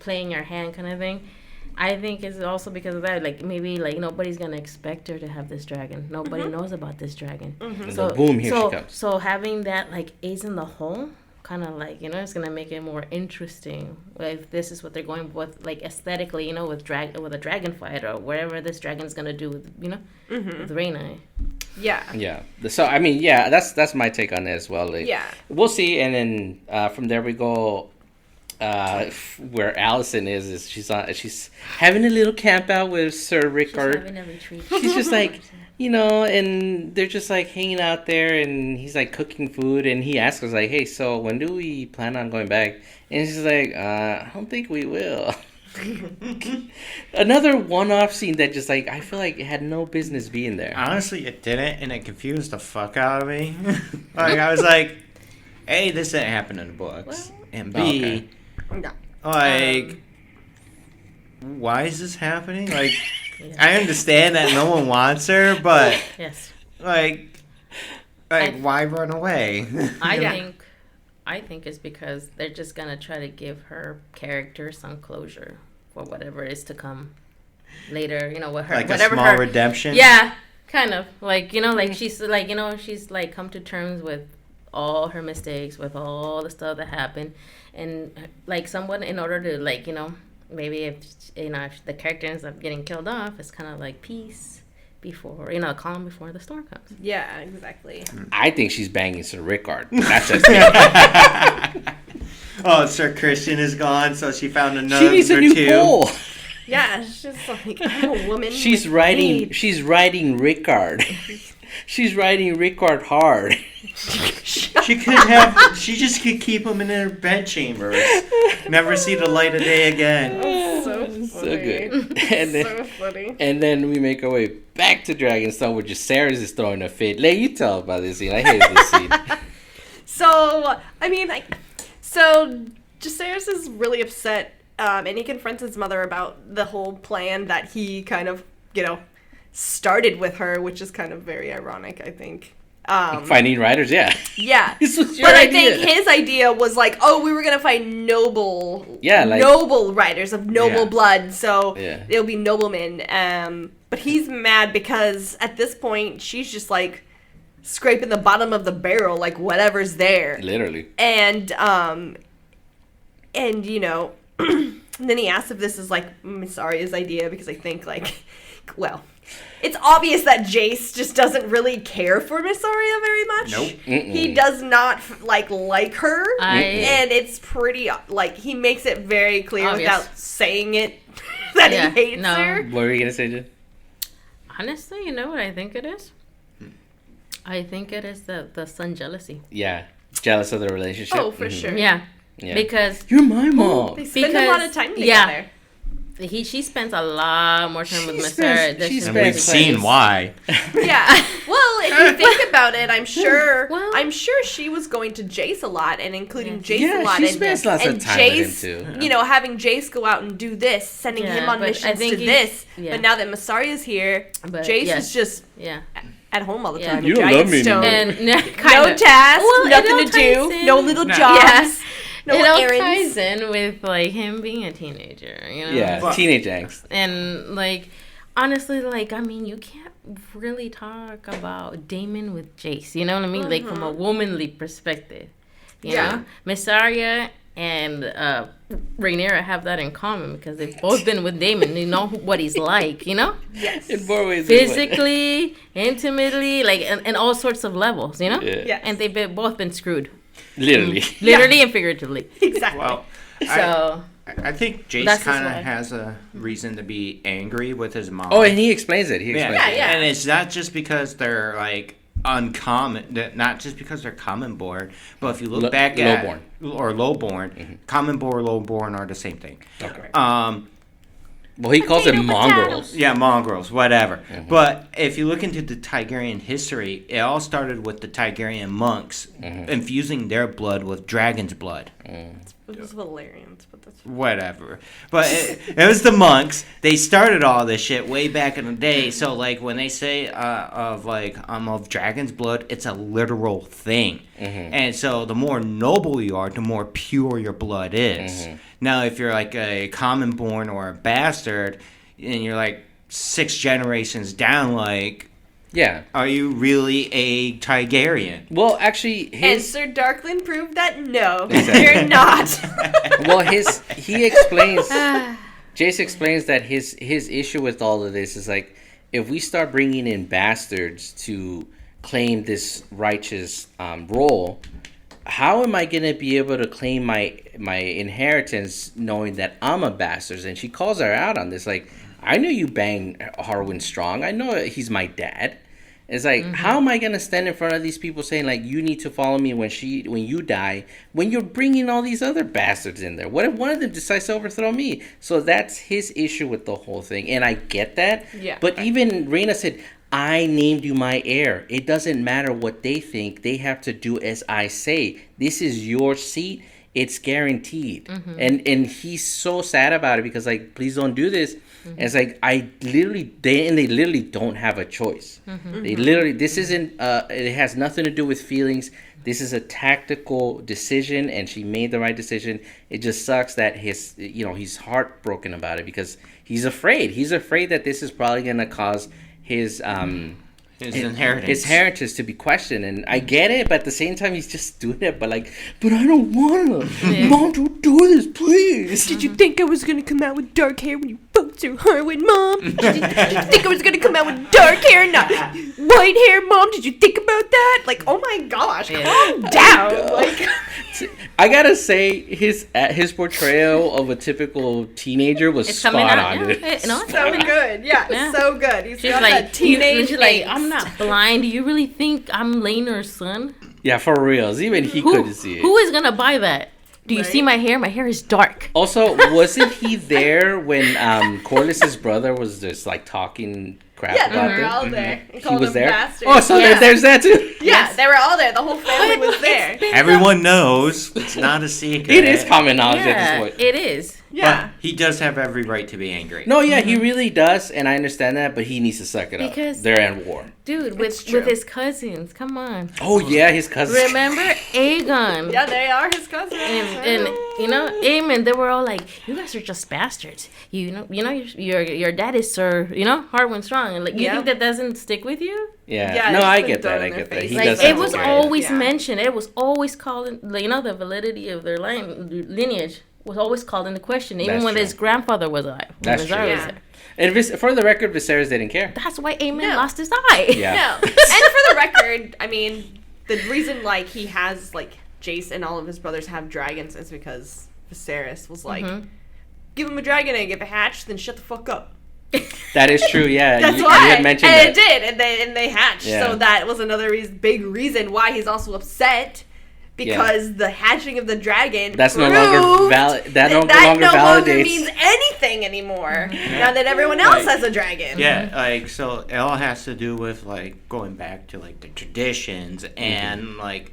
playing your hand kind of thing, I think it's also because of that. Like maybe like nobody's gonna expect her to have this dragon. Nobody knows about this dragon. So boom, here she comes. So having that like ace in the hole, kind of like it's gonna make it more interesting. If this is what they're going with, like aesthetically, with a dragon fight or whatever this dragon's gonna do with with Reyna. Yeah. So I mean, that's my take on it as well. Like, we'll see, and then from there we go. Where Allison is she's having a little camp out with Sir Rickard. She's having a retreat. She's just like, and they're just like hanging out there, and he's like cooking food, and he asks us like, hey, so when do we plan on going back? And she's like, I don't think we will. Another one-off scene that just like I feel like it had no business being there. Honestly, it didn't, and it confused the fuck out of me. Like I was like, A, this didn't happen in the books, and B, like, why is this happening? Like, I understand that no one wants her, but like, why run away? I think it's because they're just gonna try to give her character some closure for whatever is to come later. With her, like whatever a small her redemption. Yeah, kind of like like she's like she's like come to terms with all her mistakes, with all the stuff that happened, and like someone in order to like maybe if if the character ends up getting killed off, it's kind of like peace before calm before the storm comes. Yeah, exactly. I think she's banging Sir Rickard. That's just me. Oh, Sir Christian is gone, so she found another. She needs a new pole. Yeah, it's just like I'm a woman. She's riding Rickard. She's riding Rickard hard. She just could keep him in her bedchambers. Never see the light of day again. Oh, so funny. So good. And then, so funny. And then we make our way back to Dragonstone, where Jacaerys is throwing a fit. Lay, you tell about this scene. I hated this scene. So, I mean, Jacaerys is really upset, and he confronts his mother about the whole plan that he kind of, started with her, which is kind of very ironic, I think. Finding riders, yeah. Yeah. This was your but idea. I think his idea was like, we were going to find noble riders of noble blood, so they'll be noblemen. But he's mad because at this point, she's just like scraping the bottom of the barrel, like whatever's there. Literally. And then he asks if this is like Mysaria's idea, because I think it's obvious that Jace just doesn't really care for Mysaria very much. Nope. He does not like her, and it's pretty he makes it very clear without saying it that he hates her. What were you gonna say, Jen? Honestly, you know what I think it is? I think it is the son jealousy. Yeah, jealous of the relationship. Oh, for sure. Yeah. Because you're my mom. They spend a lot of time together. she spends a lot more time with Mysaria. And we've seen why. Yeah. Well, if you think about it, I'm sure she was going to Jace a lot and including Jace a lot. She spends lots of time Jace, with him too. You know, having Jace go out and do this, sending him on missions to this. Yeah. But now that Mysaria's here, Jace is just at home all the time. You don't love me anymore. And no tasks, nothing to do, no little jobs. Yeah. No it all errands. ties in with like him being a teenager, you know. Yeah, teenage angst. And like, honestly, like I mean, you can't really talk about Damon with Jace. You know what I mean? Like from a womanly perspective, you know, Mysaria and Rhaenyra have that in common because they've both been with Damon. They know what he's like, you know. Yes. In more ways, physically, intimately, like, and all sorts of levels, you know. Yeah. Yes. And they've both been screwed. Literally And figuratively. Exactly. Well, so I think Jace kind of has a reason to be angry with his mom. Oh, and he explains it. Yeah. And it's not just because they're like uncommon, not just because they're common born, but if you look back at lowborn, common born, lowborn are the same thing. Okay. Well, he calls them mongrels. Yeah, mongrels, whatever. But if you look into the Targaryen history, it all started with the Targaryen monks infusing their blood with dragon's blood. It was Valerians, but that's whatever. But it was the monks. They started all this shit way back in the day. So like when they say of dragon's blood, it's a literal thing. And so the more noble you are, the more pure your blood is. Now if you're like a common born or a bastard, and you're like 6 generations down, like, yeah, are you really a Targaryen? Well, actually, and Sir Darkland proved that no, you're not. Well, he explains. Jace explains that his issue with all of this is like, if we start bringing in bastards to claim this righteous role, how am I gonna be able to claim my inheritance knowing that I'm a bastard? And she calls her out on this, like, I know you banged Harwin Strong. I know he's my dad. It's like, how am I gonna stand in front of these people saying like, you need to follow me when you die, when you're bringing all these other bastards in there? What if one of them decides to overthrow me? So that's his issue with the whole thing, and I get that. Yeah. But even Rhaena said, I named you my heir. It doesn't matter what they think. They have to do as I say. This is your seat. It's guaranteed. And he's so sad about it because like, please don't do this. And it's like, they literally don't have a choice. They literally, this isn't, it has nothing to do with feelings. This is a tactical decision, and she made the right decision. It just sucks that he's heartbroken about it because he's afraid. He's afraid that this is probably going to cause his inheritance to be questioned. And I get it, but at the same time he's just doing it, but I don't wanna. Mom, don't do this, please. Did you think I was gonna come out with dark hair when you fucked Sir Harwin, Mom? Did you think I was gonna come out with dark hair, not white hair, Mom? Did you think about that? Like, oh my gosh, calm down. Like, I gotta say, his portrayal of a typical teenager was spot on. So good, so good. He's got like that teenage. She's like, I'm not blind. Do you really think I'm Laenor's son? Yeah, for reals. Even he couldn't see it. Who is gonna buy that? Do you see my hair? My hair is dark. Also, wasn't he there when Corlys's brother was just like talking crap about they were all there. He was there? Bastards. Oh, so there's that too. Yeah, they were all there. The whole family was there. Everyone knows. It's not a secret. It is common knowledge at this point. It is. Yeah. But he does have every right to be angry. No, yeah, he really does, and I understand that, but he needs to suck it up. They're at war. Dude, with his cousins. Come on. Oh, yeah, his cousins. Remember Aegon? Yeah, they are his cousins. And Aemon, they were all like, you guys are just bastards. You know, your dad is Sir, Harwin Strong. And like, you think that doesn't stick with you? Yeah. No, I get that. I get that. He does. It was always mentioned. It was always called, the validity of their lineage was always called into question, even when his grandfather was alive. That's true. And for the record, Viserys didn't care. That's why Aemon lost his eye. Yeah. And for the record, I mean, the reason he has Jace and all of his brothers have dragons is because Viserys was like, give him a dragon egg. If it hatched, then shut the fuck up. That is true. Yeah, that's why. You had mentioned and that. it did, and they hatched. Yeah. So that was another big reason why he's also upset because the hatching of the dragon that's no longer valid. That no longer means anything anymore. Now that everyone else has a dragon. Yeah, like so it all has to do with like going back to like the traditions and like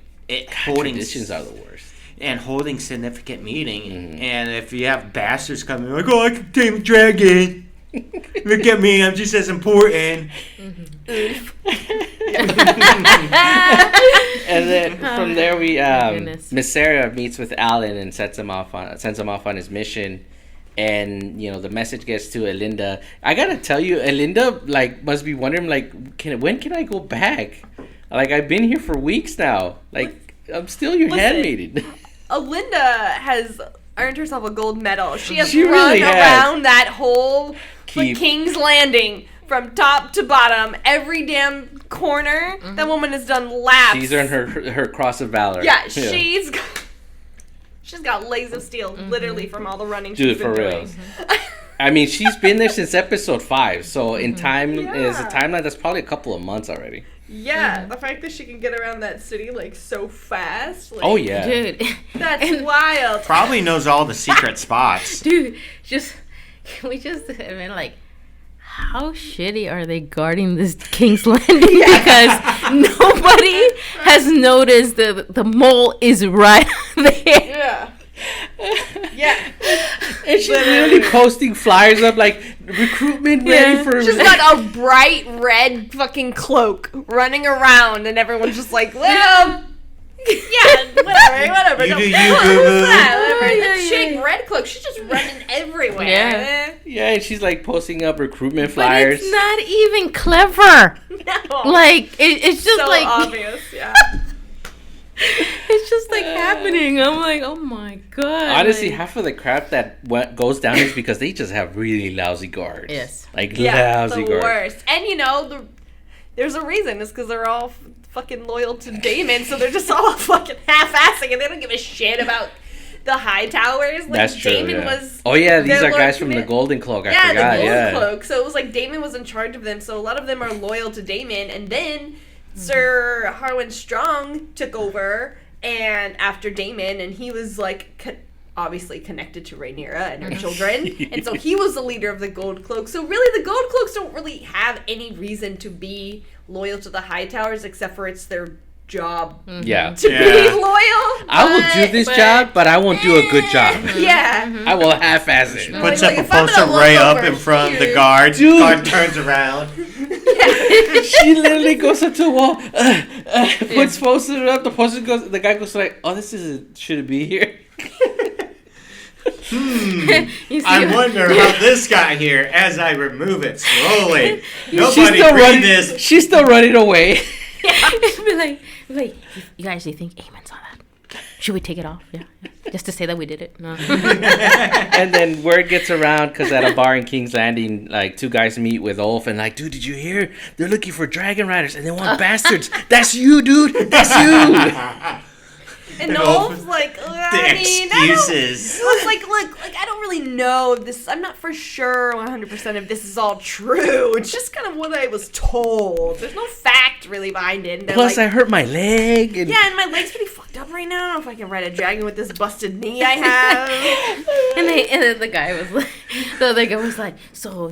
holding traditions are the worst. And holding significant meaning. And if you have bastards coming like, oh, I can tame a dragon. Look at me, I'm just as important. And then from there we Miss Sarah meets with Alan and sends him off on his mission. And the message gets to Elinda. I gotta tell you, Elinda like must be wondering like, when can I go back? Like I've been here for weeks now. Like I'm still your handmaiden. Elinda has earned herself a gold medal. She has run really around that whole King's Landing from top to bottom, every damn corner. That woman has done laps. She's earned her cross of valor. Yeah, she's got legs of steel, literally, from all the running she's been doing. I mean, she's been there since episode 5, so in time is a timeline that's probably a couple of months already. Yeah, the fact that she can get around that city like so fast. Like, oh yeah, dude, that's wild. Probably knows all the secret spots. Dude, can we just admit like, how shitty are they guarding this King's Landing? Because nobody has noticed the mole is right there. Yeah. And she's literally posting flyers up like recruitment ready for. She's got a bright red fucking cloak running around, and everyone's just like, well, yeah, whatever. You do you, whatever. The chick red cloak, she's just running everywhere. Yeah, and she's like posting up recruitment flyers. But it's not even clever. No. Like it's just so like obvious. Yeah. It's just like happening. I'm like, oh my god. Honestly, half of the crap that goes down is because they just have really lousy guards. Yes. Like lousy the guards. Worst. And there's a reason. It's because they're all fucking loyal to Daemon, so they're just all fucking half-assing, and they don't give a shit about the high towers. Like, that's true. Daemon was. Oh yeah, these are guys from the Golden Cloak. I forgot. The Golden Cloak. So it was like Daemon was in charge of them. So a lot of them are loyal to Daemon, and then Sir Harwin Strong took over, and after Daemon, and he was like obviously connected to Rhaenyra and her children, and so he was the leader of the Gold Cloak. So really, the Gold Cloaks don't really have any reason to be loyal to the High Towers, except for it's their job to be loyal. I will do this job, but I won't do a good job. Yeah. I will half-ass it. Puts up a poster right up in front of the guard. Dude. Guard turns around. She literally goes up to a wall, puts poster up. The guy goes like, "Oh, shouldn't be here." I wonder how this got here as I remove it slowly. Nobody read this. She's still running away. be like, you guys, do you think Aemon saw that? Should we take it off? Yeah. Just to say that we did it? No. And then word gets around because at a bar in King's Landing, like 2 guys meet with Ulf and like, dude, did you hear? They're looking for dragon riders and they want bastards. That's you, dude. That's you. And Ulf's like, excuses. I was like, look, I don't really know if this. I'm not for sure 100% if this is all true. It's just kind of what I was told. There's no fact really behind it. Plus, I hurt my leg. And and my leg's pretty fucked up right now. I don't know if I can ride a dragon with this busted knee I have. and then the guy was like, the other guy was like, So,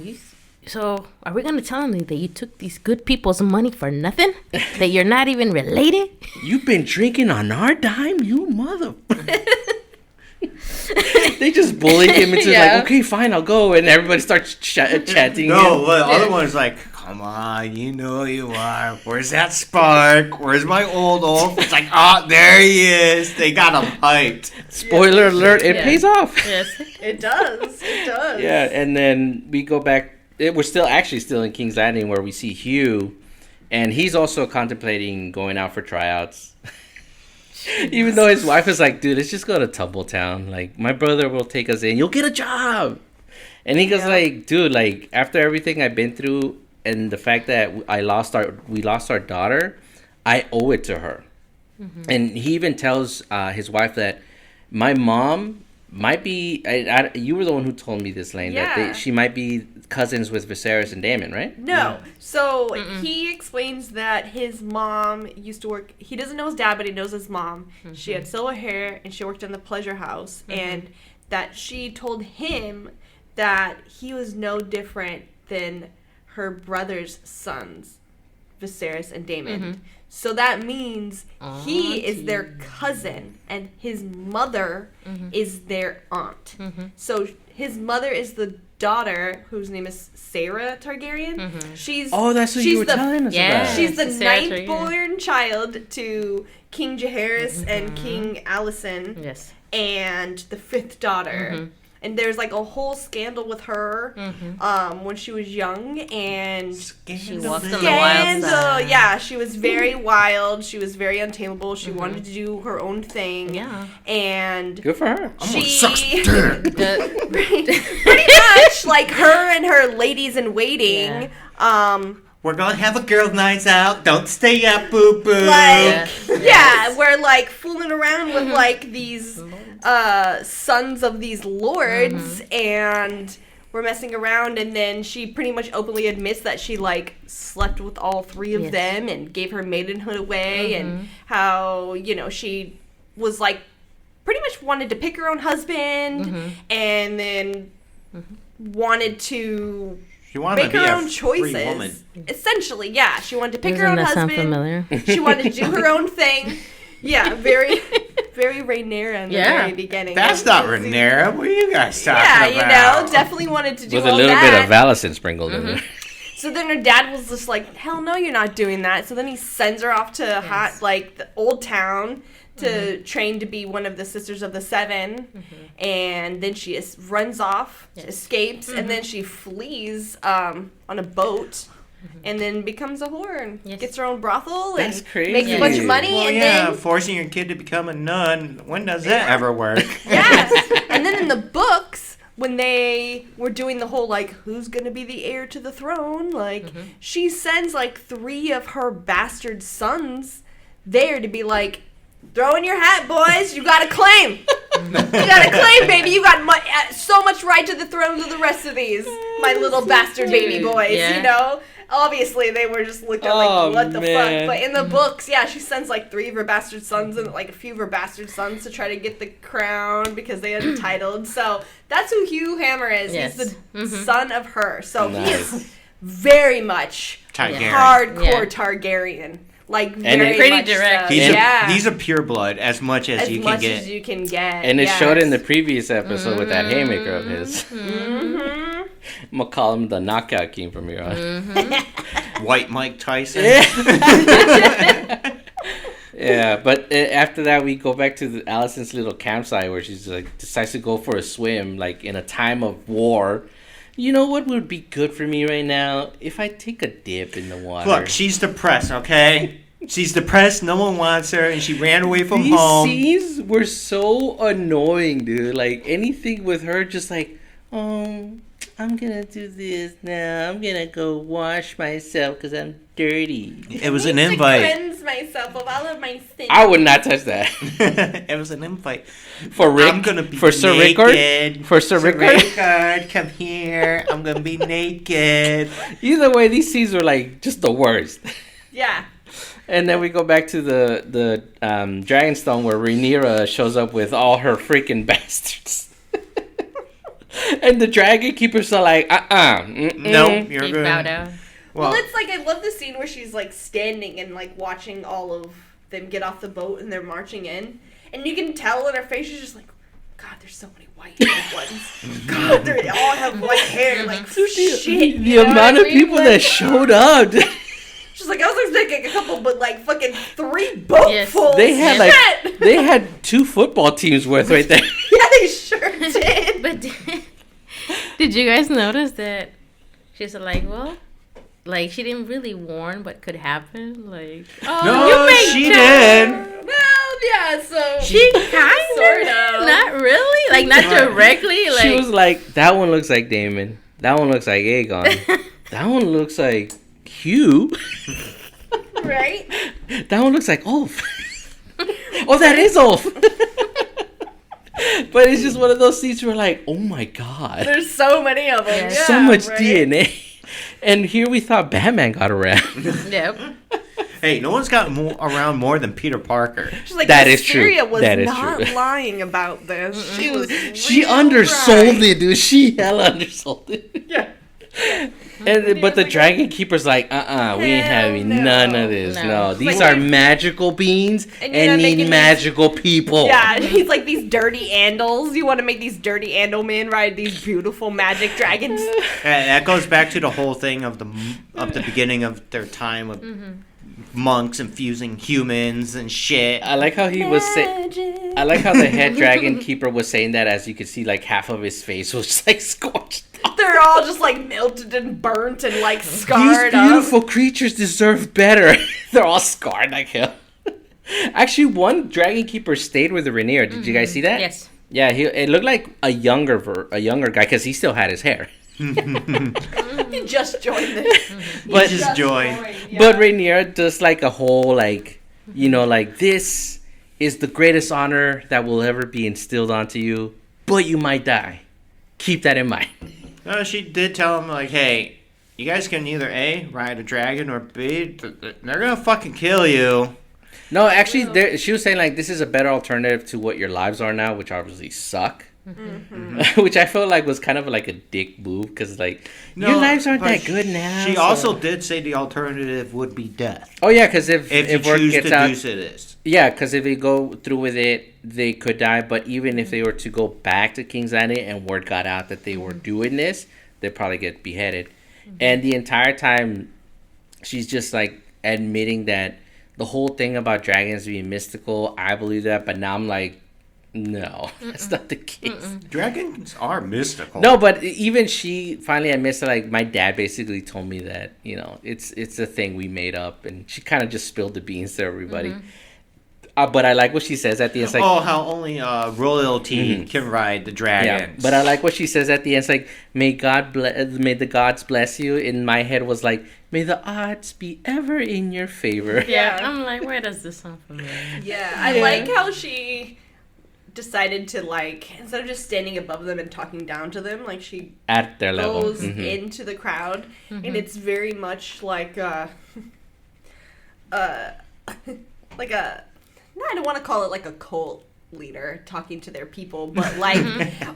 are we going to tell him that you took these good people's money for nothing? That you're not even related? You've been drinking on our dime, you mother. They just bullied him into like, okay, fine, I'll go. And everybody starts chanting. No, the other one's like, come on, you know you are. Where's that spark? Where's my old Ulf? It's like, there he is. They got him hyped. Spoiler alert, it pays off. Yes, it does. It does. Yeah, and then we go back. We're still in King's Landing where we see Hugh, and he's also contemplating going out for tryouts. Even though his wife is like, dude, let's just go to Tumbletown. Like, my brother will take us in. You'll get a job. And he goes like, dude, like, after everything I've been through and the fact that we lost our daughter, I owe it to her. Mm-hmm. And he even tells his wife that my mom might be. You were the one who told me this, Lane. Yeah. That she might be cousins with Viserys and Daemon, right? No. So he explains that his mom used to work. He doesn't know his dad, but he knows his mom. She had silver hair, and she worked in the pleasure house, and that she told him that he was no different than her brother's sons, Viserys and Daemon. So that means he is their cousin, and his mother is their aunt. So his mother is the daughter, whose name is Sarah Targaryen. She's that's what you were telling us about. She's the ninth born child to King Jaehaerys and King Alicent. Yes. And the fifth daughter. And there's like a whole scandal with her when she was young, and she walked on the wild side. Yeah, she was very wild. She was very untamable. She wanted to do her own thing. Yeah, and good for her. She pretty much like her and her ladies in waiting. Yeah. We're gonna have a girls' night out. Don't stay up, boo boo. Like, yeah, we're like fooling around with like these sons of these lords, and we're messing around. And then she pretty much openly admits that she like slept with all three of them and gave her maidenhood away, and how she was like pretty much wanted to pick her own husband, and then wanted to. She wanted make to be her own choices. Essentially, yeah. She wanted to pick her own husband. Sound familiar? She wanted to do her own thing. Yeah, very, very Rhaenyra in the very beginning. That's not Rhaenyra. What are you guys talking about? Definitely wanted to do with all a little that. bit of Alicent sprinkled in there. So then her dad was just like, hell no, you're not doing that. So then he sends her off to the old town to train to be one of the Sisters of the Seven, and then she runs off, escapes, and then she flees on a boat, and then becomes a whore and gets her own brothel. That's and crazy. Makes a bunch of money. Well, and then forcing your kid to become a nun. When does that ever work? Yes. And then in the books, when they were doing the whole like who's gonna be the heir to the throne, like she sends like 3 of her bastard sons there to be like, throw in your hat, boys. You got a claim. You got a claim, baby. You got so much right to the thrones of the rest of these, my little bastard baby boys. Obviously, they were just looking like, what the fuck? But in the books, she sends like 3 of her bastard sons and like a few of her bastard sons to try to get the crown because they are entitled. So that's who Hugh Hammer is. Yes. He's the son of her. So he is very much hardcore Targaryen. Like very pretty much direct. So. He's a pureblood as much as you can get. As you can get. And it showed in the previous episode with that haymaker of his. I'm gonna call him the knockout king from here on. White Mike Tyson. Yeah, but after that we go back to Alicent's little campsite where she's like decides to go for a swim, like in a time of war. You know what would be good for me right now? If I take a dip in the water. Look, she's depressed, okay? She's depressed. No one wants her, and she ran away from home. These scenes were so annoying, dude. Like, anything with her just like, I'm gonna do this now. I'm gonna go wash myself because I'm dirty. It was an invite. To cleanse myself of all of my sins. I would not touch that. It was an invite. For Rick, I'm gonna be for Sir naked. For Sir Rickard, come here. I'm gonna be naked. Either way, these scenes were like just the worst. Yeah. And then we go back to the Dragonstone where Rhaenyra shows up with all her freaking bastards. And the dragon keepers are like, Nope, you're good. Bow down. Well, it's like, I love the scene where she's like standing and like watching all of them get off the boat and they're marching in. And you can tell in her face, she's just like, God, there's so many white ones. God, they all have white hair. Like, shit. The amount of people that showed up. She's like, I was expecting a couple, but like fucking 3 boatfuls. They had they had 2 football teams worth right there. Yeah, they sure did. But did you guys notice that she's like, well, like she didn't really warn what could happen? Like, no, she did. Well, yeah, so she kind sort of, not really, like not directly. Like she was like, that one looks like Daemon. That one looks like Aegon. That one looks like Hugh. Right? That one looks like Ulf. Oh, that is Ulf. But it's just one of those scenes where like, oh my god, There's so many of them. Yes. Yeah, so much right? DNA. And here we thought Batman got around. Yep. Hey, no one's got around more than Peter Parker. She's like, That is true. Wisteria was That is not true. lying about this. She real undersold right. it, dude. She hella undersold it. Yeah. But the Dragon Keeper's like, we ain't Hell having no. none of this. No. No, these Like, are magical beings and you're not and making need these- magical people. Yeah, he's like these dirty Andals. You want to make these dirty Andal men ride these beautiful magic dragons? And that goes back to the whole thing of the beginning of their time of monks infusing humans and shit. I like how he was saying. I like how the head Dragon Keeper was saying that, as you could see, like half of his face was just like scorched. They're all just like melted and burnt and like These scarred beautiful up. creatures deserve better. They're all scarred like hell. Actually, one Dragon Keeper stayed with the Rainier. Did you guys see that? Yes. Yeah, it looked like a younger guy because he still had his hair. He just joined this. But just joined. Yeah. But Rainier does like a whole like, like this is the greatest honor that will ever be instilled onto you, but you might die. Keep that in mind. No, she did tell him, like, hey, you guys can either A, ride a dragon, or B, they're gonna fucking kill you. No, actually, she was saying like this is a better alternative to what your lives are now, which obviously suck. Mm-hmm. Which I felt like was kind of like a dick move because like your lives aren't but that good now. She so- also did say the alternative would be death. Oh yeah, because if If you word choose gets to out, do this. yeah, because if they go through with it, they could die. But even if they were to go back to King's Landing and word got out that they were doing this, they'd probably get beheaded. And the entire time, she's just like admitting that the whole thing about dragons being mystical, I believe that. But now I'm like, no, that's not the case. Dragons are mystical. No, but even she finally admits that, like, my dad basically told me that, it's a thing we made up, and she kind of just spilled the beans to everybody. But I like what she says at the end. It's like, how only royalty can ride the dragons. yeah, but I like what she says at the end. It's like, may the gods bless you. In my head was like, may the odds be ever in your favor. Yeah. I'm like, where does this sound familiar? Yeah, I like how she decided to, like, instead of just standing above them and talking down to them, like, she At their level. goes into the crowd, and it's very much like like a, no, I don't want to call it like a cult leader talking to their people, but like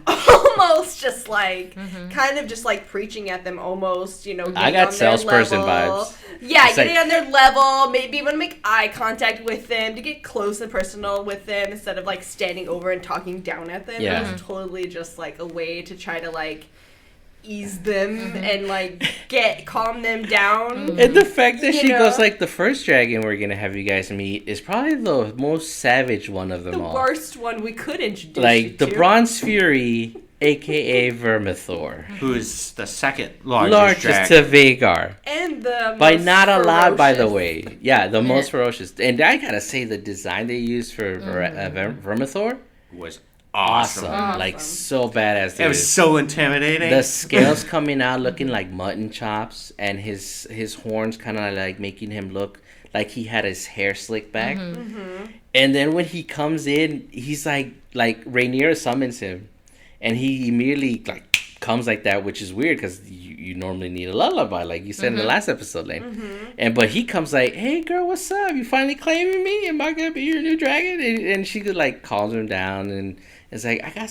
almost just like kind of just like preaching at them, almost, getting I got on their salesperson level. vibes. Yeah, It's getting like- on their level, maybe even make eye contact with them to get close and personal with them instead of like standing over and talking down at them. Yeah. It was totally just like a way to try to like ease them and like calm them down. And the fact that she You goes know? like, the first dragon we're going to have you guys meet is probably the most savage one of them The all. worst one we could introduce you Like, the to. Bronze Fury, a.k.a. Vermithor. Who's the second Largest dragon. to Vagar. And the By most not a lot, by the ferocious. way. Yeah, the most ferocious. And I gotta say, the design they used for Vermithor, Was awesome. awesome. Like, so badass. It Dude. was so intimidating. The scales coming out looking like mutton chops, and his horns kind of like making him look like he had his hair slicked back. And then when he comes in, he's like Rainier summons him, and he immediately like comes like that, which is weird because you normally need a lullaby, like you said in the last episode, Lane. But he comes like, "Hey girl, what's up? You finally claiming me? Am I gonna be your new dragon?" And she like calms him down and it's like, I got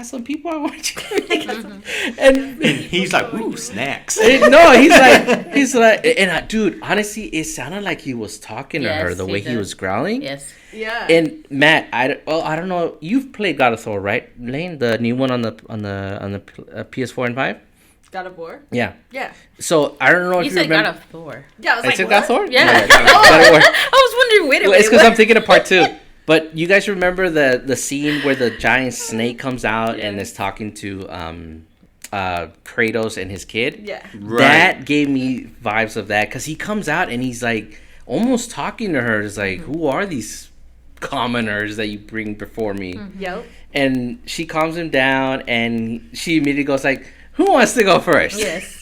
some people I want you to meet." And he's like, ooh, snacks. no, he's like, and dude, honestly, it sounded like he was talking to her Yes, the he way he did. was growling. Yes. Yeah. And Matt, I don't know. You've played God of Thor, right, Lane? The new one on the PS4 and 5. God of War. Yeah. Yeah. So I don't know if You you said remember. God of Thor. Yeah. I was I like, said what? God of Thor. Yeah. God of War. I was wondering, wait a Well, minute. it's because what? I'm thinking of part 2. But you guys remember the scene where the giant snake comes out and is talking to Kratos and his kid? Yeah. Right. That gave me vibes of that because he comes out and he's like almost talking to her. It's like, who are these commoners that you bring before me? Yep. And she calms him down and she immediately goes like, who wants to go first? Yes.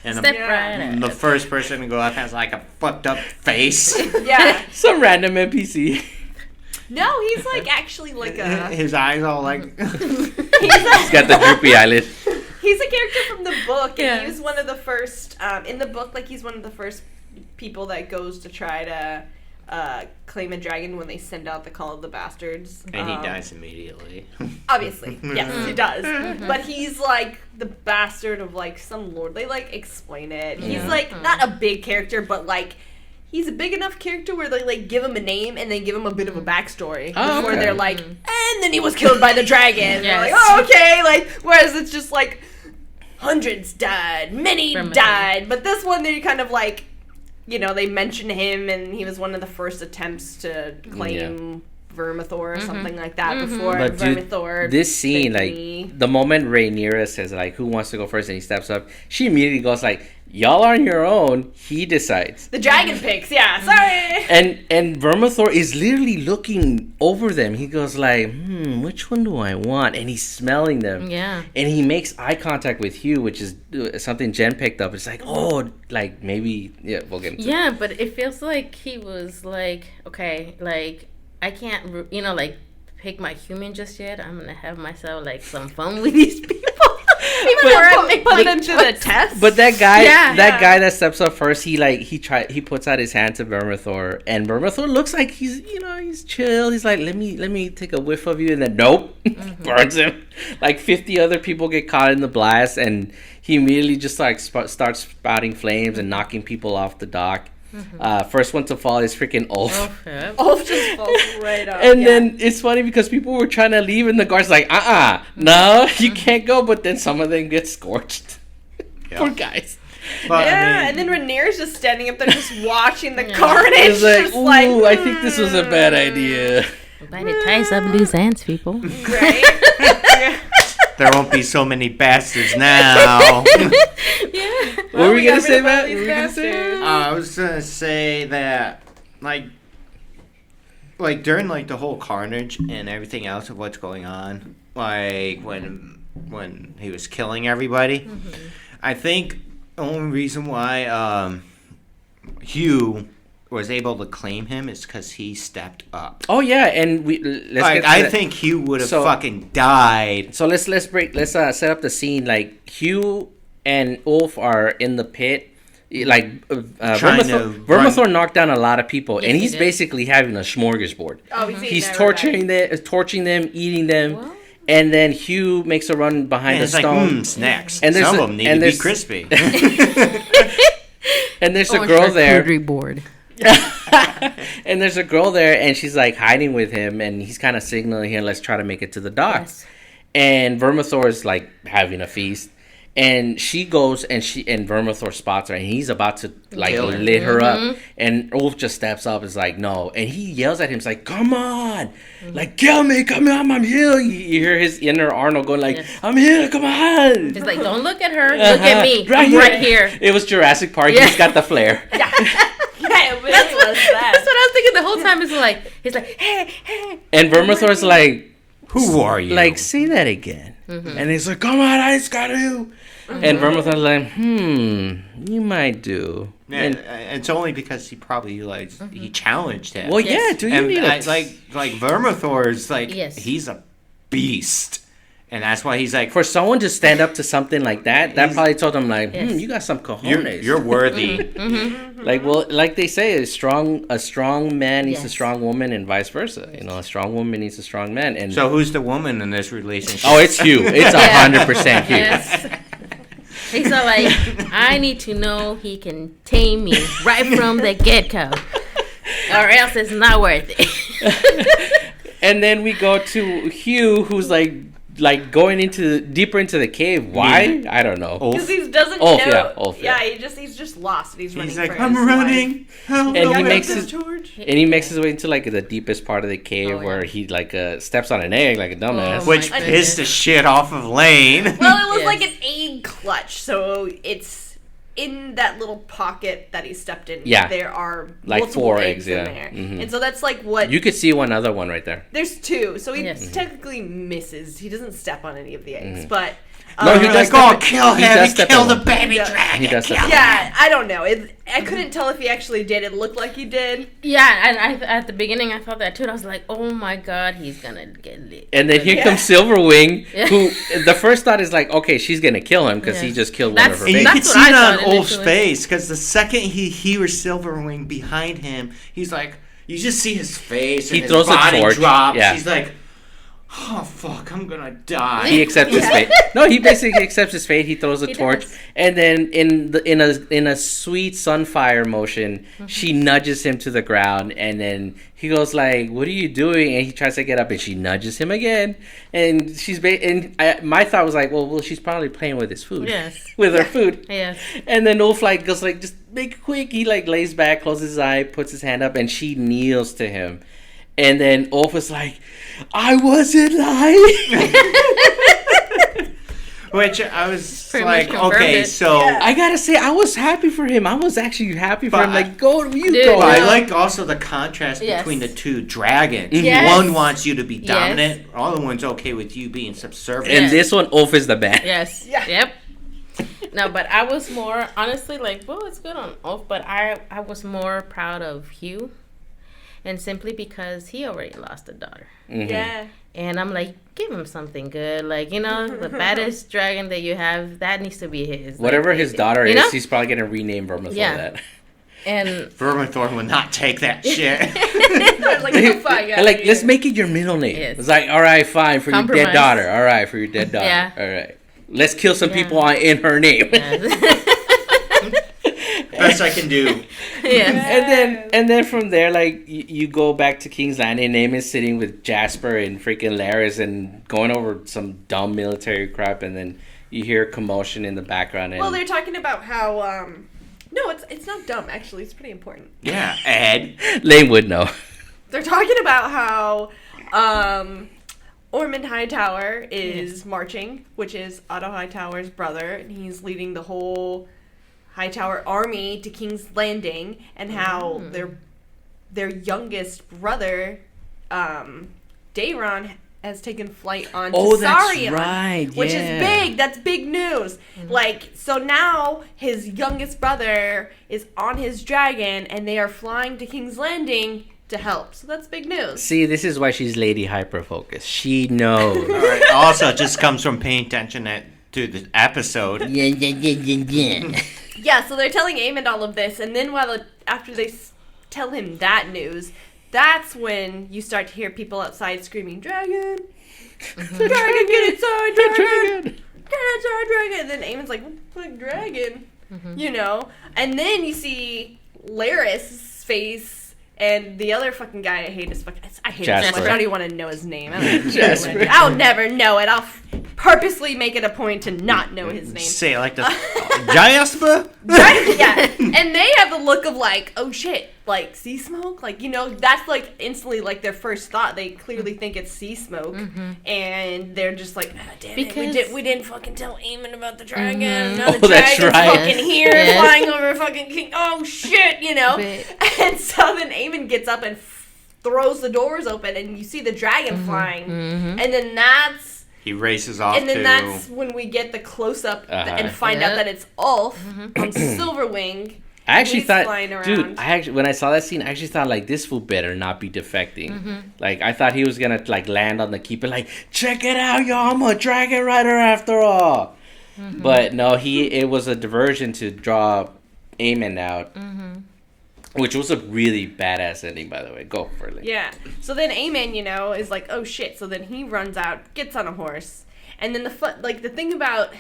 And Step Yeah. right up. the first person to go up has like a fucked up face. Yeah. Some random NPC. No, he's like actually like a. His eyes all like. He's got the droopy eyelid. He's a character from the book, and he was one of the first. In the book, like he's one of the first people that goes to try to claim a dragon when they send out the Call of the Bastards. And he dies immediately. Obviously, yes, he does. But he's like the bastard of like some lord. They like explain it. He's like not a big character, but like he's a big enough character where they like give him a name and then give him a bit of a backstory before they're like, and then he was killed by the dragon. They're like, oh, okay. Like whereas it's just like hundreds died, many died, but this one they kind of like. You know, they mention him, and he was one of the first attempts to claim Vermithor or something like that before Vermithor. This scene, like, the moment Rhaenyra says, like, who wants to go first, and he steps up, she immediately goes, like, y'all are on your own. He decides. The dragon picks, sorry. And Vermithor is literally looking over them. He goes, like, which one do I want? And he's smelling them. Yeah. And he makes eye contact with Hugh, which is something Jen picked up. It's like, oh, like, maybe, we'll get into it. Yeah, but it feels like he was like, okay, like, I can't, like, pick my human just yet. I'm going to have myself, like, some fun with these people. Put them to the test. But that guy, guy that steps up first, he puts out his hand to Vermithor, and Vermithor looks like he's chill. He's like, let me take a whiff of you, and then nope, burns him. Like 50 other people get caught in the blast, and he immediately just like starts spouting flames and knocking people off the dock. First one to fall is freaking Ulf. Ulf just falls right off. And then it's funny because people were trying to leave, and the guard's like, no, you can't go. But then some of them get scorched. Poor guys. But, and then Rhaenyra's just standing up there just watching the carnage. It's like, ooh, I think this was a bad idea. But it ties up loose ends, people. Right? There won't be so many bastards now. What were we going to say, Matt? I was going to say that, like during, like, the whole carnage and everything else of what's going on, like, when he was killing everybody, I think the only reason why Hugh was able to claim him is because he stepped up. Oh yeah, and I think Hugh would have fucking died. So let's set up the scene. Like Hugh and Ulf are in the pit. Like Vermithor knocked down a lot of people, and he's basically having a smorgasbord. Oh, he's torturing them, eating them. What? And then Hugh makes a run behind the stone. Like, snacks. And some of them need to be crispy. And there's a girl there. Board. And there's a girl there, and she's like hiding with him, and he's kind of signaling here, let's try to make it to the dock. Yes. And Vermithor is like having a feast, and she goes and Vermithor spots her, and he's about to like lit her up, and Ulf just steps up, and is like, no, and he yells at him, he's like, come on, like, kill me, come on, I'm here. You hear his inner Arnold going like, I'm here, come on. He's like, don't look at her, look at me, right here. It was Jurassic Park. He's got the flare. That's what I was thinking the whole time. He's like, hey. And Vermithor's like, who are you? Like, say that again. And he's like, come on, I just got you. And Vermithor's like, you might do. Yeah, and it's only because he probably he challenged him. Well, yeah, dude, you need like Vermithor's like he's a beast. And that's why he's like... For someone to stand up to something like that probably told him, like, you got some cojones. You're worthy. Like they say, a strong man needs a strong woman and vice versa. You know, a strong woman needs a strong man. And so who's the woman in this relationship? Oh, it's Hugh. It's 100% Hugh. Yes. He's all like, I need to know he can tame me right from the get-go. Or else it's not worth it. And then we go to Hugh, who's like going deeper into the cave. Why? I don't know. Because he doesn't know. Ulf, he's just lost. And he's running. He's like, I'm running. And he makes his way into like the deepest part of the cave where he like steps on an egg like a dumbass, which pissed the shit off of Lane. Well, it was like an egg clutch, so it's in that little pocket that he stepped in. Yeah, there are like 4 eggs in there, and so that's like what you could see one other one right there. There's 2, so he technically misses. He doesn't step on any of the eggs, but No, he does. Like, kill him! Kill the one. baby dragon! He does step Yeah, I don't know. I couldn't tell if he actually did. It looked like he did. Yeah, and I at the beginning I thought that too. And I was like, oh my god, he's gonna get lit. And then here comes Silverwing, who the first thought is like, okay, she's gonna kill him because he just killed one of her And babies. you can That's see what it I on thought Ulf's initially. face, because the second he hears Silverwing behind him, he's like, you just see his face, and He his throws a body torch. drops. Yeah. He's like, oh fuck, I'm gonna die. He accepts his fate. No, he basically accepts his fate. He throws a torch, does. and then in a sweet sunfire motion, she nudges him to the ground, and then he goes like, "What are you doing?" And he tries to get up, and she nudges him again, and my thought was like, well, she's probably playing with his food, Yes. with her food, Yes. And then Ulf like goes like, just make it quick. He like lays back, closes his eye, puts his hand up, and she kneels to him. And then Ulf is like, I wasn't lying. Which I was Pretty like, much confirmed okay, it. so... Yeah. I gotta say, I was happy for him. I was actually happy for But him. Like, go, you Dude, go. But Yeah. I like also the contrast Yes. between the two dragons. Yes. One wants you to be Yes. dominant. The other one's okay with you being subservient. And Yes. this one, Ulf is the man. Yes. Yeah. Yep. No, but I was more honestly like, well, it's good on Ulf, but I was more proud of Hugh, and simply because he already lost a daughter, Mhm. Yeah. and I'm like, give him something good, like the baddest dragon that you have, that needs to be his. Whatever like, his daughter you is, know? he's probably gonna rename Vermithor Yeah. that. And Vermithor will not take that shit. I was like, the fuck And like, let's make it your middle name. Yes. It's like, all right, fine, for your Compromise. dead daughter. All right, for your dead daughter. Yeah. All right. Let's kill some Yeah. people in her name. Best I can do. yeah. And then from there, like you go back to King's Landing. Naaman's sitting with Jasper and freaking Laris and going over some dumb military crap, and then you hear commotion in the background. And Well, they're talking about how no, it's not dumb actually. It's pretty important. Yeah, Ed. Lane would know. They're talking about how Ormond Hightower is marching, which is Otto Hightower's brother, and he's leading the whole Hightower army to King's Landing, and how their youngest brother, Daeron, has taken flight on to Oh, that's Sarion, right, which yeah. is big. That's big news. Like, so now his youngest brother is on his dragon, and they are flying to King's Landing to help. So that's big news. See, this is why she's Lady Hyper Focus. She knows. All right. Also, it just comes from paying attention to the episode. Yeah. Yeah, so they're telling Aemond all of this, and then after they tell him that news, that's when you start to hear people outside screaming, "Dragon! Dragon, get inside, dragon! Get inside, dragon!" And then Aemond's like, "What dragon?" You know? And then you see Laris' face, and the other fucking guy I hate his fucking... I hate him so much. I don't even want to know his name. I don't even know. I'll never know it. I'll purposely make it a point to not know his name. Say it like this. Jasper? Right? Yeah. And they have the look of like, oh shit, like sea smoke? Like, you know, that's like instantly like their first thought. They clearly think it's sea smoke. And they're just like, oh, damn it, we didn't fucking tell Aemon about the dragon. Now the Oh, that's dragon's right. fucking here Yes. flying over fucking King. Oh shit, you know? But- And so then Aemon gets up and throws the doors open and you see the dragon flying. And then that's... He races off And then to... that's when we get the close up and find out Yep. that it's Ulf on Silverwing. I actually He's thought, flying around. dude, when I saw that scene, I actually thought, like, this fool better not be defecting. Like, I thought he was gonna, like, land on the keep and, like, check it out, y'all, I'm a dragon rider after all. But no, it was a diversion to draw Aemon out. Which was a really badass ending, by the way. Go for it. Yeah. So then Aemon, you know, is like, oh shit. So then he runs out, gets on a horse. And then the thing about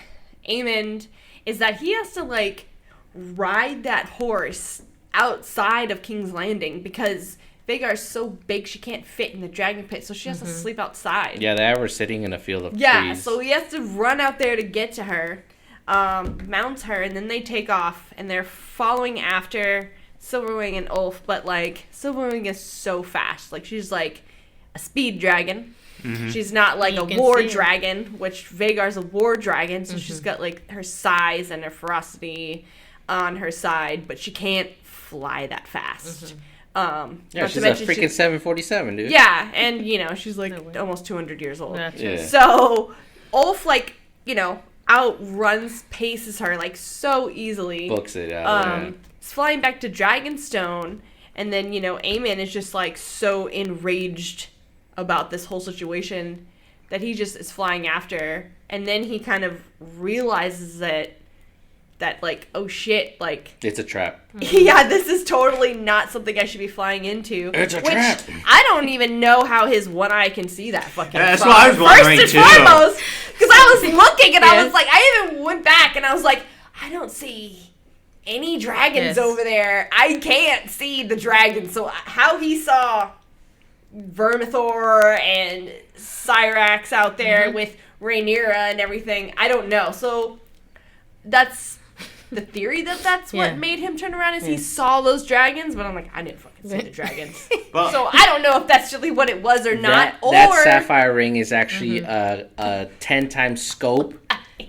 Aemon is that he has to, like, ride that horse outside of King's Landing because Vhagar's so big she can't fit in the dragon pit, so she has to sleep outside. Yeah, they were sitting in a field of Yeah, trees. so he has to run out there to get to her, mounts her, and then they take off, and they're following after Silverwing and Ulf, but, like, Silverwing is so fast. Like, she's, like, a speed dragon. She's not, like, You a can war see her. dragon, which Vhagar's a war dragon, so she's got, like, her size and her ferocity on her side, but she can't fly that fast. Yeah, not she's to a mention freaking 747, dude. yeah, and, you know, she's, like, No way. almost 200 years old. That's Yeah. just- So, Ulf, like, you know, outruns, paces her like so easily. Books it out. Is flying back to Dragonstone, and then Aemon is just like so enraged about this whole situation that he just is flying after, and then he kind of realizes that like, oh shit, like It's a trap. yeah, this is totally not something I should be flying into. It's a trap. I don't even know how his one eye can see that fucking. That's far. what I was wondering First too. and foremost, because I was looking and I was like, I even went back and I was like, I don't see any dragons over there. I can't see the dragons. So how he saw Vermithor and Cyrax out there with Rhaenyra and everything, I don't know. So that's the theory that's what made him turn around, is he saw those dragons, but I'm like, I didn't fucking see the dragons. Well, so I don't know if that's really what it was or not. That sapphire ring is actually a 10 times scope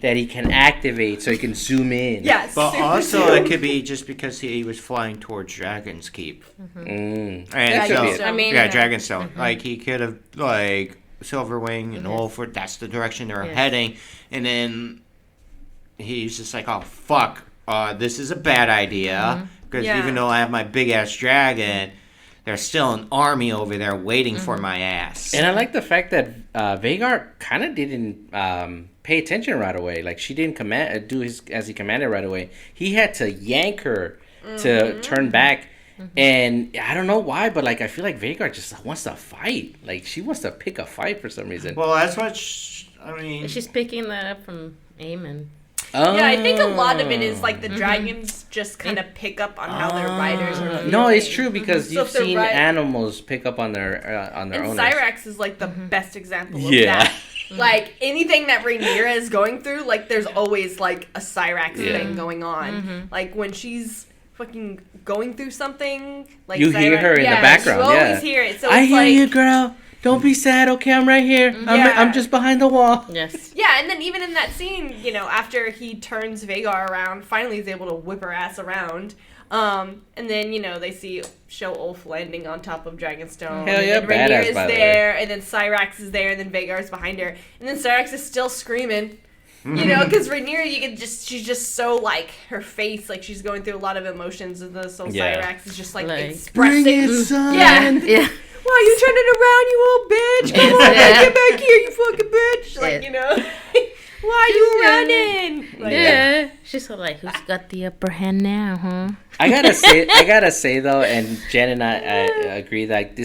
that he can activate so he can zoom in. Yes. But also it could be just because he was flying towards Dragon's Keep. And Dragonstone. I mean, Dragonstone. Like he could have like Silverwing and Ulford, that's the direction they're heading, and then he's just like, oh fuck, this is a bad idea, because even though I have my big ass dragon, there's still an army over there waiting for my ass. And I like the fact that Vhagar kind of didn't pay attention right away. Like, she didn't do as he commanded right away. He had to yank her to turn back. And I don't know why, but like I feel like Vhagar just wants to fight. Like, she wants to pick a fight for some reason. Well, that's what she's picking that up from Aemon. Yeah, I think a lot of it is like the dragons just kind of pick up on how their riders are feeling. No, it's true, because So you've if they're seen animals pick up on their owners. And Cyrax is like the best example of that. Like, anything that Rhaenyra is going through, like, there's always like a Cyrax thing going on. Like, when she's fucking going through something, like, you hear her in the background. You always hear it. So I it's hear like, you, girl. Don't be sad, okay? I'm right here. I'm just behind the wall. Yes. Yeah, and then even in that scene, after he turns Vhagar around, finally he's able to whip her ass around. And then, they show Ulf landing on top of Dragonstone. Hell yeah, and then badass, Rhaenyra is by the there, and then Cyrax is there, and then Vhagar's behind her. And then Cyrax is still screaming. Because Rhaenyra, she's just so, like, her face, like, she's going through a lot of emotions, and so Cyrax is just, like expressing. Bring it, son. Yeah. Why you turning around, you old bitch? Come on, get back here, you fucking bitch. Like, why you running? Like, She's so like, who's got the upper hand now, huh? I gotta say though, and Jen and I agree that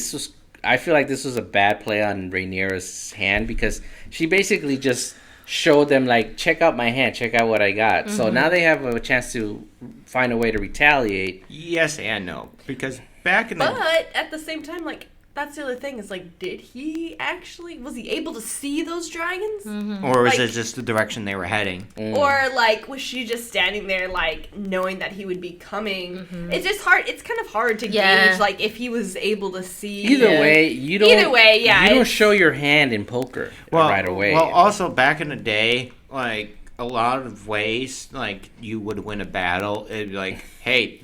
I feel like this was a bad play on Rhaenyra's hand, because she basically just showed them, like, check out my hand, check out what I got. So now they have a chance to find a way to retaliate. Yes and no, because back in But at the same time, like, that's the other thing, is like, was he able to see those dragons? Or was like, it just the direction they were heading? Or, like, was she just standing there, like, knowing that he would be coming? It's just hard. It's kind of hard to gauge, like, if he was able to see. Either way, you don't. You don't show your hand in poker right away. Well, also back in the day, like, a lot of ways, like, you would win a battle. It'd be like, hey,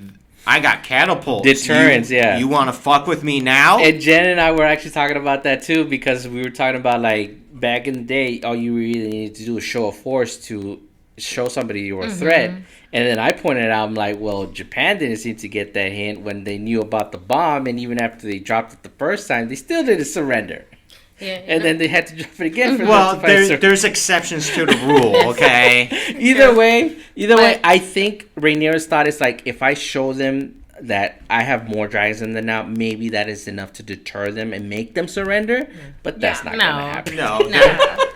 I got catapults. Deterrence, You want to fuck with me now? And Jen and I were actually talking about that too, because we were talking about, like, back in the day, all you really needed to do is show a force to show somebody you were a threat. And then I pointed out, I'm like, well, Japan didn't seem to get that hint when they knew about the bomb, and even after they dropped it the first time, they still didn't surrender. Yeah, and then they had to drop it again for there's exceptions to the rule, okay? Either way, I think Rhaenyra's thought is, like, if I show them that I have more dragons than them now, maybe that is enough to deter them and make them surrender. But that's not going to happen. No.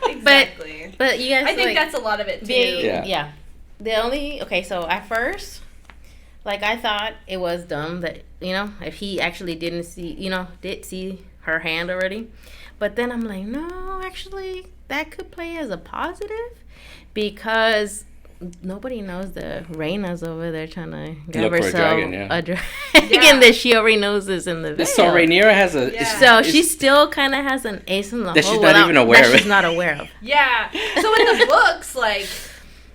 Exactly. But you guys, I think that's a lot of it too. Yeah. So at first, like, I thought it was dumb that, if he actually did see her hand already. But then I'm like, no, actually, that could play as a positive, because nobody knows the Rhaena's over there trying to grab herself a dragon that she already knows is in the veil. So Rhaenyra has So she still kind of has an ace in the hole that she's not even aware of. She's not aware of. Yeah. So in the books, like,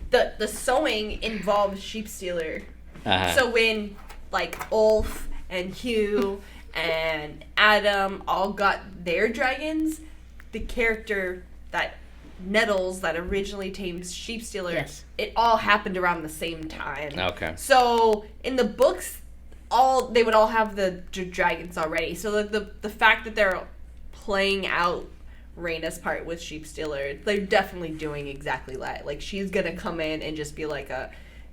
the sewing involves sheep stealer. So when, like, Ulf and Hugh and Adam all got their dragons, the character that Nettles that originally tamed Sheep Stealer, Yes. it all happened around the same time. Okay. So in the books, they would all have the dragons already. So the fact that they're playing out Rhaena's part with Sheep Stealer, they're definitely doing exactly that. Like, she's gonna come in and just be like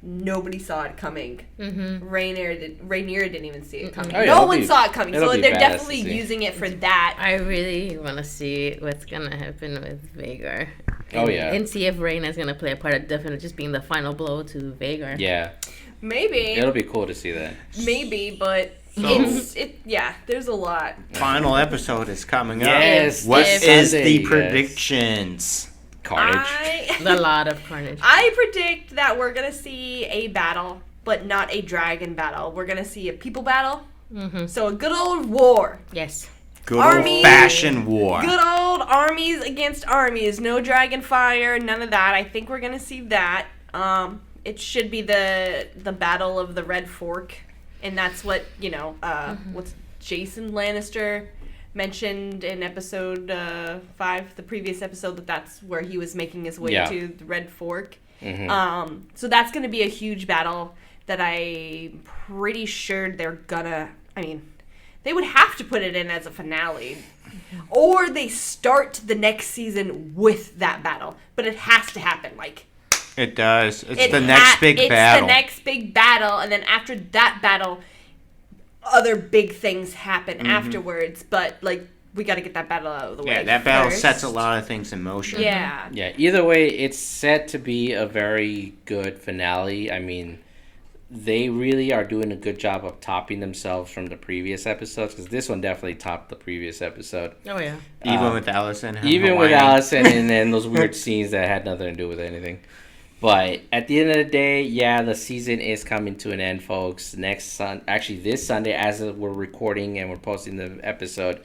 nobody saw it coming. Mm-hmm. Rhaenyra didn't even see it coming. No one saw it coming. So they're definitely using it for that. I really want to see what's gonna happen with Vhagar. And see if Rhaenyra's gonna play a part of definitely just being the final blow to Vhagar. Yeah. Maybe. It'll be cool to see that. Maybe, but there's a lot. Final episode is coming up. Yes. What is the predictions? Carnage. A lot of carnage. I predict that we're going to see a battle, but not a dragon battle. We're going to see a people battle. Mm-hmm. So a good old war. Yes. Good old-fashioned war. Good old armies against armies. No dragon fire, none of that. I think we're going to see that. It should be the Battle of the Red Fork. And that's what, what's Jason Lannister mentioned in episode 5, the previous episode, that's where he was making his way to the Red Fork. Mm-hmm. So that's going to be a huge battle that I'm pretty sure they're gonna, they would have to put it in as a finale. Or they start the next season with that battle. But it has to happen, It does. It's the next big battle. It's the next big battle, and then after that battle, other big things happen afterwards. But, we got to get that battle out of the way. Yeah, that battle sets a lot of things in motion. Yeah. Yeah, either way, it's set to be a very good finale. They really are doing a good job of topping themselves from the previous episodes, because this one definitely topped the previous episode. Oh, yeah. Even with Alicent. With Alicent and then those weird scenes that had nothing to do with anything. But at the end of the day, the season is coming to an end, folks. This Sunday, as we're recording and we're posting the episode,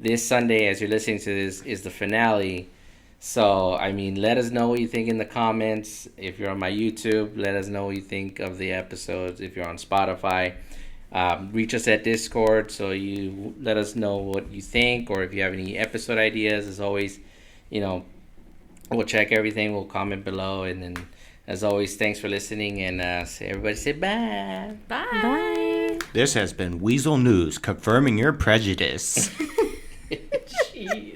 this Sunday, as you're listening to this, is the finale. So, let us know what you think in the comments. If you're on my YouTube, let us know what you think of the episodes. If you're on Spotify, reach us at Discord, so you let us know what you think, or if you have any episode ideas. As always, we'll check everything. We'll comment below, and then, as always, thanks for listening, and everybody say bye. Bye. Bye. This has been Weasel News, confirming your prejudice. Jeez.